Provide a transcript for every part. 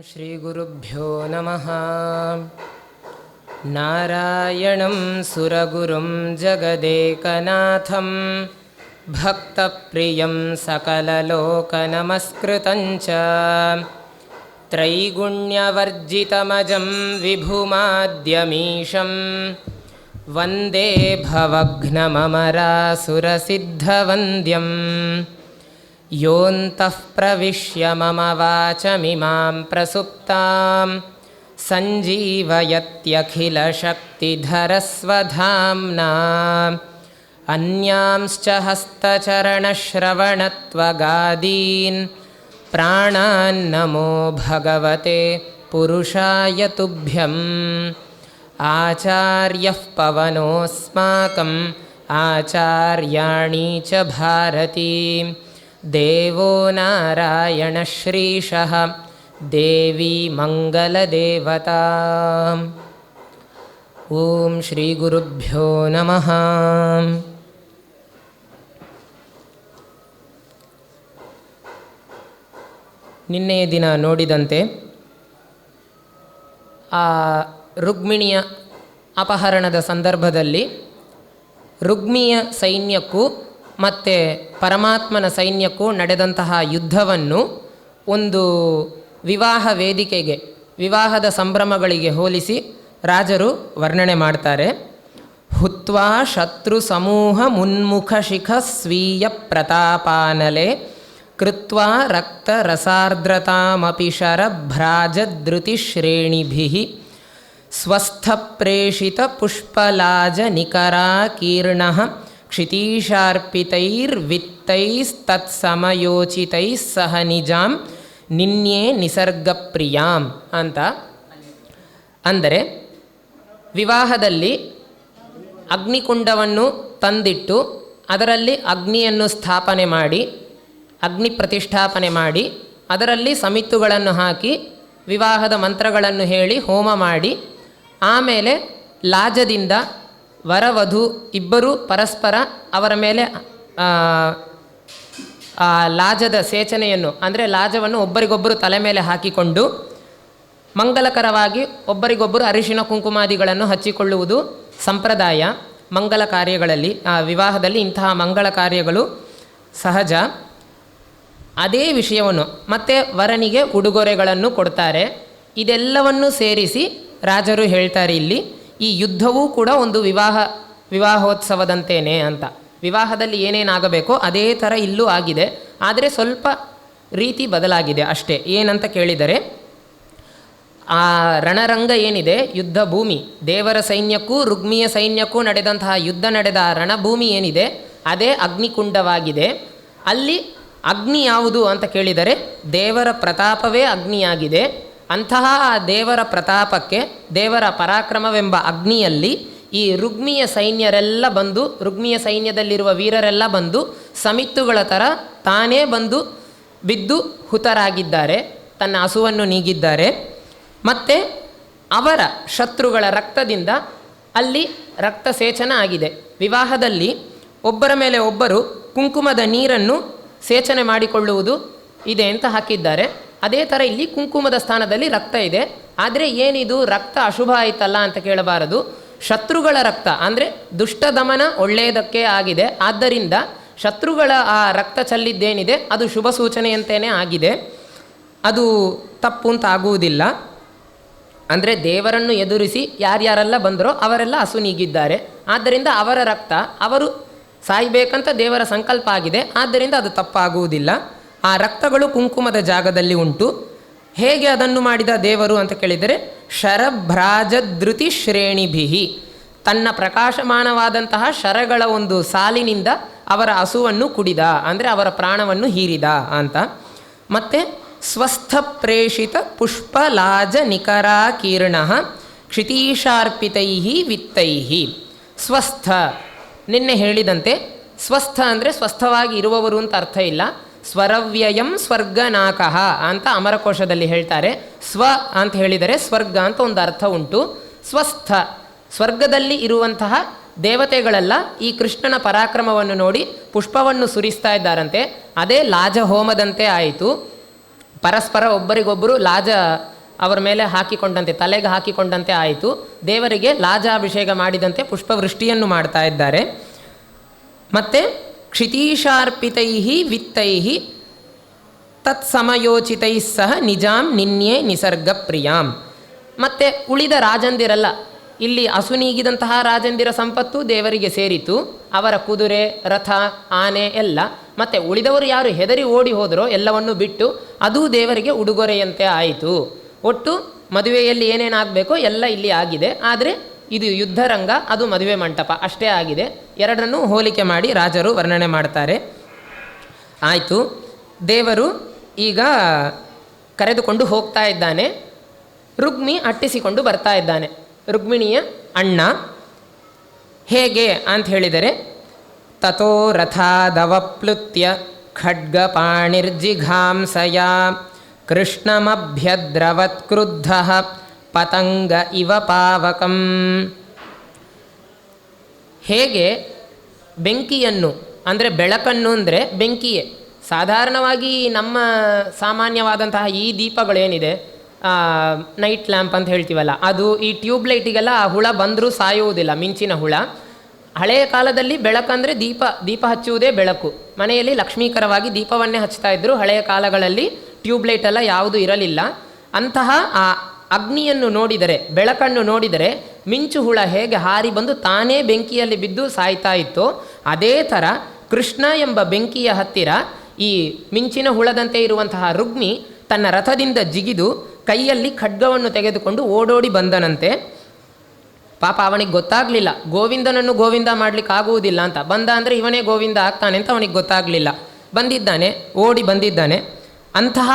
ಶ್ರೀಗುರುಭ್ಯೋ ನಮಃ. ನಾರಾಯಣಂ ಸುರಗುರುಂ ಜಗದೇಕನಾಥಂ ಭಕ್ತಪ್ರಿಯಂ ಸಕಲಲೋಕನಮಸ್ಕೃತಂ ಚ ತ್ರೈಗುಣ್ಯವರ್ಜಿತಮಜಂ ವಿಭುಮಾದ್ಯಮೀಶಂ ವಂದೇ ಭವಘ್ನಮಮರಾಸುರಸಿದ್ಧವಂದ್ಯಂ ಯೋऽन्तಃ ಪ್ರವಿಶ್ಯ ಮಮ ವಾಚಮಿಮಾಂ ಪ್ರಸುಪ್ತಾಂ ಸಂಜೀವಯತ್ಯಖಿಲಶಕ್ತಿಧರಸ್ವಧಾಮ್ನಾ ಅನ್ಯಾಂಶ್ಚ ಹಸ್ತಚರಣಶ್ರವಣತ್ವಗಾದೀನ್ ಪ್ರಾಣಾನ್ನಮೋ ಭಗವತೆ ಪುರುಷಾಯ ತುಭ್ಯಂ. ಆಚಾರ್ಯಃ ಪವನೋಸ್ಮಾಕಂ ಆಚಾರ್ಯಾಣಿ ಚ ಭಾರತೀ ದೇವೋ ನಾರಾಯಣ ಶ್ರೀಶಃ ದೇವಿ ಮಂಗಲದೇವತಾ. ಓಂ ಶ್ರೀ ಗುರುಭ್ಯೋ ನಮಃ. ನಿನ್ನೆಯ ದಿನ ನೋಡಿದಂತೆ ಆ ರುಕ್ಮಿಣಿಯ ಅಪಹರಣದ ಸಂದರ್ಭದಲ್ಲಿ ರುಕ್ಮಿಯ ಸೈನ್ಯಕ್ಕೂ ಮತ್ತು ಪರಮಾತ್ಮನ ಸೈನ್ಯಕ್ಕೂ ನಡೆದಂತಹ ಯುದ್ಧವನ್ನು ಒಂದು ವಿವಾಹ ವೇದಿಕೆಗೆ, ವಿವಾಹದ ಸಂಭ್ರಮಗಳಿಗೆ ಹೋಲಿಸಿ ರಾಜರು ವರ್ಣನೆ ಮಾಡ್ತಾರೆ. ಹುತ್ವಾ ಶತ್ರು ಸಮೂಹ ಮುನ್ಮುಖ ಶಿಖ ಸ್ವೀಯ ಪ್ರತಾಪಾನಲೆ ಕೃತ್ವಾ ರಕ್ತ ರಸಾರ್ದ್ರತಾಮಪಿ ಶರಭ್ರಾಜಧೃತಿಶ್ರೇಣಿಭಿಃ ಸ್ವಸ್ಥ ಪ್ರೇಷಿತ ಪುಷ್ಪಲಾಜ ನಿಕರಾಕೀರ್ಣಃ ಕ್ಷಿತೀಶಾರ್ಪಿತೈರ್ವಿತ್ತೈಸ್ತತ್ಸಮಯೋಚಿತೈಃ ಸಹ ನಿಜಾಂ ನಿನ್ಯೇ ನಿಸರ್ಗಪ್ರಿಯಾಂ ಅಂತ. ಅಂದರೆ ವಿವಾಹದಲ್ಲಿ ಅಗ್ನಿಕುಂಡವನ್ನು ತಂದಿಟ್ಟು ಅದರಲ್ಲಿ ಅಗ್ನಿಯನ್ನು ಸ್ಥಾಪನೆ ಮಾಡಿ, ಅಗ್ನಿ ಪ್ರತಿಷ್ಠಾಪನೆ ಮಾಡಿ, ಅದರಲ್ಲಿ ಸಮಿತ್ತುಗಳನ್ನು ಹಾಕಿ ವಿವಾಹದ ಮಂತ್ರಗಳನ್ನು ಹೇಳಿ ಹೋಮ ಮಾಡಿ, ಆಮೇಲೆ ಲಾಜದಿಂದ ವರವಧು ಇಬ್ಬರೂ ಪರಸ್ಪರ ಅವರ ಮೇಲೆ ಲಾಜದ ಸೇಚನೆಯನ್ನು, ಅಂದರೆ ಲಾಜವನ್ನು ಒಬ್ಬರಿಗೊಬ್ಬರು ತಲೆ ಮೇಲೆ ಹಾಕಿಕೊಂಡು ಮಂಗಲಕರವಾಗಿ ಒಬ್ಬರಿಗೊಬ್ಬರು ಅರಿಶಿಣ ಕುಂಕುಮಾದಿಗಳನ್ನು ಹಚ್ಚಿಕೊಳ್ಳುವುದು ಸಂಪ್ರದಾಯ. ಮಂಗಲ ಕಾರ್ಯಗಳಲ್ಲಿ, ವಿವಾಹದಲ್ಲಿ ಇಂತಹ ಮಂಗಳ ಕಾರ್ಯಗಳು ಸಹಜ. ಅದೇ ವಿಷಯವನ್ನು ಮತ್ತೆ ವರನಿಗೆ ಉಡುಗೊರೆಗಳನ್ನು ಕೊಡ್ತಾರೆ. ಇದೆಲ್ಲವನ್ನು ಸೇರಿಸಿ ರಾಜರು ಹೇಳ್ತಾರೆ ಇಲ್ಲಿ, ಈ ಯುದ್ಧವೂ ಕೂಡ ಒಂದು ವಿವಾಹೋತ್ಸವದಂತೇನೆ ಅಂತ. ವಿವಾಹದಲ್ಲಿ ಏನೇನಾಗಬೇಕೋ ಅದೇ ಥರ ಇಲ್ಲೂ ಆಗಿದೆ, ಆದರೆ ಸ್ವಲ್ಪ ರೀತಿ ಬದಲಾಗಿದೆ ಅಷ್ಟೇ. ಏನಂತ ಕೇಳಿದರೆ, ಆ ರಣರಂಗ ಏನಿದೆ, ಯುದ್ಧ ಭೂಮಿ, ದೇವರ ಸೈನ್ಯಕ್ಕೂ ರುಕ್ಮಿಯ ಸೈನ್ಯಕ್ಕೂ ನಡೆದಂತಹ ಯುದ್ಧ ನಡೆದ ರಣಭೂಮಿ ಏನಿದೆ ಅದೇ ಅಗ್ನಿಕುಂಡವಾಗಿದೆ. ಅಲ್ಲಿ ಅಗ್ನಿ ಯಾವುದು ಅಂತ ಕೇಳಿದರೆ ದೇವರ ಪ್ರತಾಪವೇ ಅಗ್ನಿಯಾಗಿದೆ. ಅಂತಹ ಆ ದೇವರ ಪ್ರತಾಪಕ್ಕೆ, ದೇವರ ಪರಾಕ್ರಮವೆಂಬ ಅಗ್ನಿಯಲ್ಲಿ ಈ ರುಕ್ಮಿಯ ಸೈನ್ಯರೆಲ್ಲ ಬಂದು, ರುಕ್ಮಿಯ ಸೈನ್ಯದಲ್ಲಿರುವ ವೀರರೆಲ್ಲ ಬಂದು ಸಮಿತ್ತುಗಳ ಥರ ತಾನೇ ಬಂದು ಬಿದ್ದು ಹುತರಾಗಿದ್ದಾರೆ, ತನ್ನ ಹಸುವನ್ನು ನೀಗಿದ್ದಾರೆ. ಮತ್ತು ಅವರ ಶತ್ರುಗಳ ರಕ್ತದಿಂದ ಅಲ್ಲಿ ರಕ್ತ ಸೇಚನ ಆಗಿದೆ. ವಿವಾಹದಲ್ಲಿ ಒಬ್ಬರ ಮೇಲೆ ಒಬ್ಬರು ಕುಂಕುಮದ ನೀರನ್ನು ಸೇಚನೆ ಮಾಡಿಕೊಳ್ಳುವುದು ಇದೆ ಅಂತ ಹಾಕಿದ್ದಾರೆ. ಅದೇ ಥರ ಇಲ್ಲಿ ಕುಂಕುಮದ ಸ್ಥಾನದಲ್ಲಿ ರಕ್ತ ಇದೆ. ಆದರೆ ಏನಿದು ರಕ್ತ ಅಶುಭ ಆಯಿತಲ್ಲ ಅಂತ ಕೇಳಬಾರದು. ಶತ್ರುಗಳ ರಕ್ತ ಅಂದರೆ ದುಷ್ಟ ದಮನ ಒಳ್ಳೆಯದಕ್ಕೆ ಆಗಿದೆ. ಆದ್ದರಿಂದ ಶತ್ರುಗಳ ಆ ರಕ್ತ ಚೆಲ್ಲಿದ್ದೇನಿದೆ ಅದು ಶುಭ ಸೂಚನೆಯಂತೆಯೇ ಆಗಿದೆ, ಅದು ತಪ್ಪು ಅಂತ ಆಗುವುದಿಲ್ಲ. ಅಂದರೆ ದೇವರನ್ನು ಎದುರಿಸಿ ಯಾರ್ಯಾರೆಲ್ಲ ಬಂದರೋ ಅವರೆಲ್ಲ ಹಸು ನೀಗಿದ್ದಾರೆ. ಆದ್ದರಿಂದ ಅವರ ರಕ್ತ, ಅವರು ಸಾಯಬೇಕಂತ ದೇವರ ಸಂಕಲ್ಪ ಆಗಿದೆ, ಆದ್ದರಿಂದ ಅದು ತಪ್ಪಾಗುವುದಿಲ್ಲ. ಆ ರಕ್ತಗಳು ಕುಂಕುಮದ ಜಾಗದಲ್ಲಿ ಉಂಟು. ಹೇಗೆ ಅದನ್ನು ಮಾಡಿದ ದೇವರು ಅಂತ ಕೇಳಿದರೆ, ಶರಭ್ರಾಜಧೃತಿ ಶ್ರೇಣಿಭಿಹಿ, ತನ್ನ ಪ್ರಕಾಶಮಾನವಾದಂತಹ ಶರಗಳ ಒಂದು ಸಾಲಿನಿಂದ ಅವರ ಹಸುವನ್ನು ಕುಡಿದ, ಅಂದರೆ ಅವರ ಪ್ರಾಣವನ್ನು ಹೀರಿದ ಅಂತ. ಮತ್ತು ಸ್ವಸ್ಥ ಪ್ರೇಷಿತ ಪುಷ್ಪಲಾಜ ನಿಕರಾಕೀರ್ಣಃ ಕ್ಷಿತೀಶಾರ್ಪಿತೈಃ ವಿತ್ತೈಃ. ಸ್ವಸ್ಥ, ನಿನ್ನೆ ಹೇಳಿದಂತೆ ಸ್ವಸ್ಥ ಅಂದರೆ ಸ್ವಸ್ಥವಾಗಿ ಇರುವವರು ಅಂತ ಅರ್ಥ ಇಲ್ಲ. ಸ್ವರವ್ಯಯಂ ಸ್ವರ್ಗನಾಕಃ ಅಂತ ಅಮರಕೋಶದಲ್ಲಿ ಹೇಳ್ತಾರೆ. ಸ್ವ ಅಂತ ಹೇಳಿದರೆ ಸ್ವರ್ಗ ಅಂತ ಒಂದು ಅರ್ಥ ಉಂಟು. ಸ್ವಸ್ಥ, ಸ್ವರ್ಗದಲ್ಲಿ ಇರುವಂತಹ ದೇವತೆಗಳೆಲ್ಲ ಈ ಕೃಷ್ಣನ ಪರಾಕ್ರಮವನ್ನು ನೋಡಿ ಪುಷ್ಪವನ್ನು ಸುರಿಸ್ತಾ ಇದ್ದಾರಂತೆ. ಅದೇ ಲಾಜ ಹೋಮದಂತೆ ಆಯಿತು. ಪರಸ್ಪರ ಒಬ್ಬರಿಗೊಬ್ಬರು ಲಾಜ ಅವರ ಮೇಲೆ ಹಾಕಿಕೊಂಡಂತೆ, ತಲೆಗೆ ಹಾಕಿಕೊಂಡಂತೆ ಆಯಿತು. ದೇವರಿಗೆ ಲಾಜಾಭಿಷೇಕ ಮಾಡಿದಂತೆ ಪುಷ್ಪವೃಷ್ಟಿಯನ್ನು ಮಾಡ್ತಾ ಇದ್ದಾರೆ. ಮತ್ತು ಕ್ಷಿತೀಶಾರ್ಪಿತೈ ವಿತ್ತೈ ತತ್ಸಮಯೋಚಿತೈ ಸಹ ನಿಜಾಂ ನಿನ್ಯೆ ನಿಸರ್ಗ ಪ್ರಿಯಾಂ. ಮತ್ತು ಉಳಿದ ರಾಜಂದಿರಲ್ಲ, ಇಲ್ಲಿ ಅಸುನೀಗಿದಂತಹ ರಾಜಂದಿರ ಸಂಪತ್ತು ದೇವರಿಗೆ ಸೇರಿತು, ಅವರ ಕುದುರೆ, ರಥ, ಆನೆ ಎಲ್ಲ. ಮತ್ತು ಉಳಿದವರು ಯಾರು ಹೆದರಿ ಓಡಿ ಹೋದರೋ ಎಲ್ಲವನ್ನು ಬಿಟ್ಟು ಅದೂ ದೇವರಿಗೆ ಉಡುಗೊರೆಯಂತೆ ಆಯಿತು. ಒಟ್ಟು ಮದುವೆಯಲ್ಲಿ ಏನೇನಾಗಬೇಕೋ ಎಲ್ಲ ಇಲ್ಲಿ ಆಗಿದೆ. ಆದರೆ ಇದು ಯುದ್ಧರಂಗ, ಅದು ಮದುವೆ ಮಂಟಪ ಅಷ್ಟೇ ಆಗಿದೆ. ಎರಡನ್ನೂ ಹೋಲಿಕೆ ಮಾಡಿ ರಾಜರು ವರ್ಣನೆ ಮಾಡ್ತಾರೆ. ಆಯಿತು, ದೇವರು ಈಗ ಕರೆದುಕೊಂಡು ಹೋಗ್ತಾ ಇದ್ದಾನೆ. ರುಕ್ಮಿ ಅಟ್ಟಿಸಿಕೊಂಡು ಬರ್ತಾ ಇದ್ದಾನೆ, ರುಕ್ಮಿಣಿಯ ಅಣ್ಣ. ಹೇಗೆ ಅಂತ ಹೇಳಿದರೆ, ತಥೋ ರಥಾದವಪ್ಲುತ್ಯ ಖಡ್ಗಪಾಣಿರ್ಜಿಘಾಂಸಯ ಕೃಷ್ಣಮಭ್ಯದ್ರವತ್ಕ್ರುದ್ಧ ಪತಂಗ ಇವ ಪಾವಕಂ. ಹೇಗೆ ಬೆಂಕಿಯನ್ನು, ಅಂದರೆ ಬೆಳಕನ್ನು, ಅಂದರೆ ಬೆಂಕಿಯೇ. ಸಾಧಾರಣವಾಗಿ ನಮ್ಮ ಸಾಮಾನ್ಯವಾದಂತಹ ಈ ದೀಪಗಳೇನಿದೆ, ನೈಟ್ ಲ್ಯಾಂಪ್ ಅಂತ ಹೇಳ್ತೀವಲ್ಲ, ಅದು ಈ ಟ್ಯೂಬ್ಲೈಟಿಗೆಲ್ಲ ಆ ಹುಳ ಬಂದರೂ ಸಾಯುವುದಿಲ್ಲ, ಮಿಂಚಿನ ಹುಳ. ಹಳೆಯ ಕಾಲದಲ್ಲಿ ಬೆಳಕಂದರೆ ದೀಪ ಹಚ್ಚುವುದೇ ಬೆಳಕು. ಮನೆಯಲ್ಲಿ ಲಕ್ಷ್ಮೀಕರವಾಗಿ ದೀಪವನ್ನೇ ಹಚ್ತಾ ಇದ್ದರು. ಹಳೆಯ ಕಾಲಗಳಲ್ಲಿ ಟ್ಯೂಬ್ಲೈಟ್ ಎಲ್ಲ ಯಾವುದೂ ಇರಲಿಲ್ಲ. ಅಂತಹ ಆ ಅಗ್ನಿಯನ್ನು ನೋಡಿದರೆ, ಬೆಳಕನ್ನು ನೋಡಿದರೆ, ಮಿಂಚು ಹುಳ ಹೇಗೆ ಹಾರಿ ಬಂದು ತಾನೇ ಬೆಂಕಿಯಲ್ಲಿ ಬಿದ್ದು ಸಾಯ್ತಾ ಇತ್ತೋ, ಅದೇ ಥರ ಕೃಷ್ಣ ಎಂಬ ಬೆಂಕಿಯ ಹತ್ತಿರ ಈ ಮಿಂಚಿನ ಹುಳದಂತೆ ಇರುವಂತಹ ರುಕ್ಮಿ ತನ್ನ ರಥದಿಂದ ಜಿಗಿದು ಕೈಯಲ್ಲಿ ಖಡ್ಗವನ್ನು ತೆಗೆದುಕೊಂಡು ಓಡೋಡಿ ಬಂದನಂತೆ. ಪಾಪ ಅವನಿಗೆ ಗೊತ್ತಾಗಲಿಲ್ಲ, ಗೋವಿಂದನನ್ನು ಗೋವಿಂದ ಮಾಡಲಿಕ್ಕೆ ಆಗುವುದಿಲ್ಲ ಅಂತ. ಬಂದ ಅಂದರೆ ಇವನೇ ಗೋವಿಂದ ಆಗ್ತಾನೆ ಅಂತ ಅವನಿಗೆ ಗೊತ್ತಾಗಲಿಲ್ಲ. ಬಂದಿದ್ದಾನೆ, ಓಡಿ ಬಂದಿದ್ದಾನೆ. ಅಂತಹ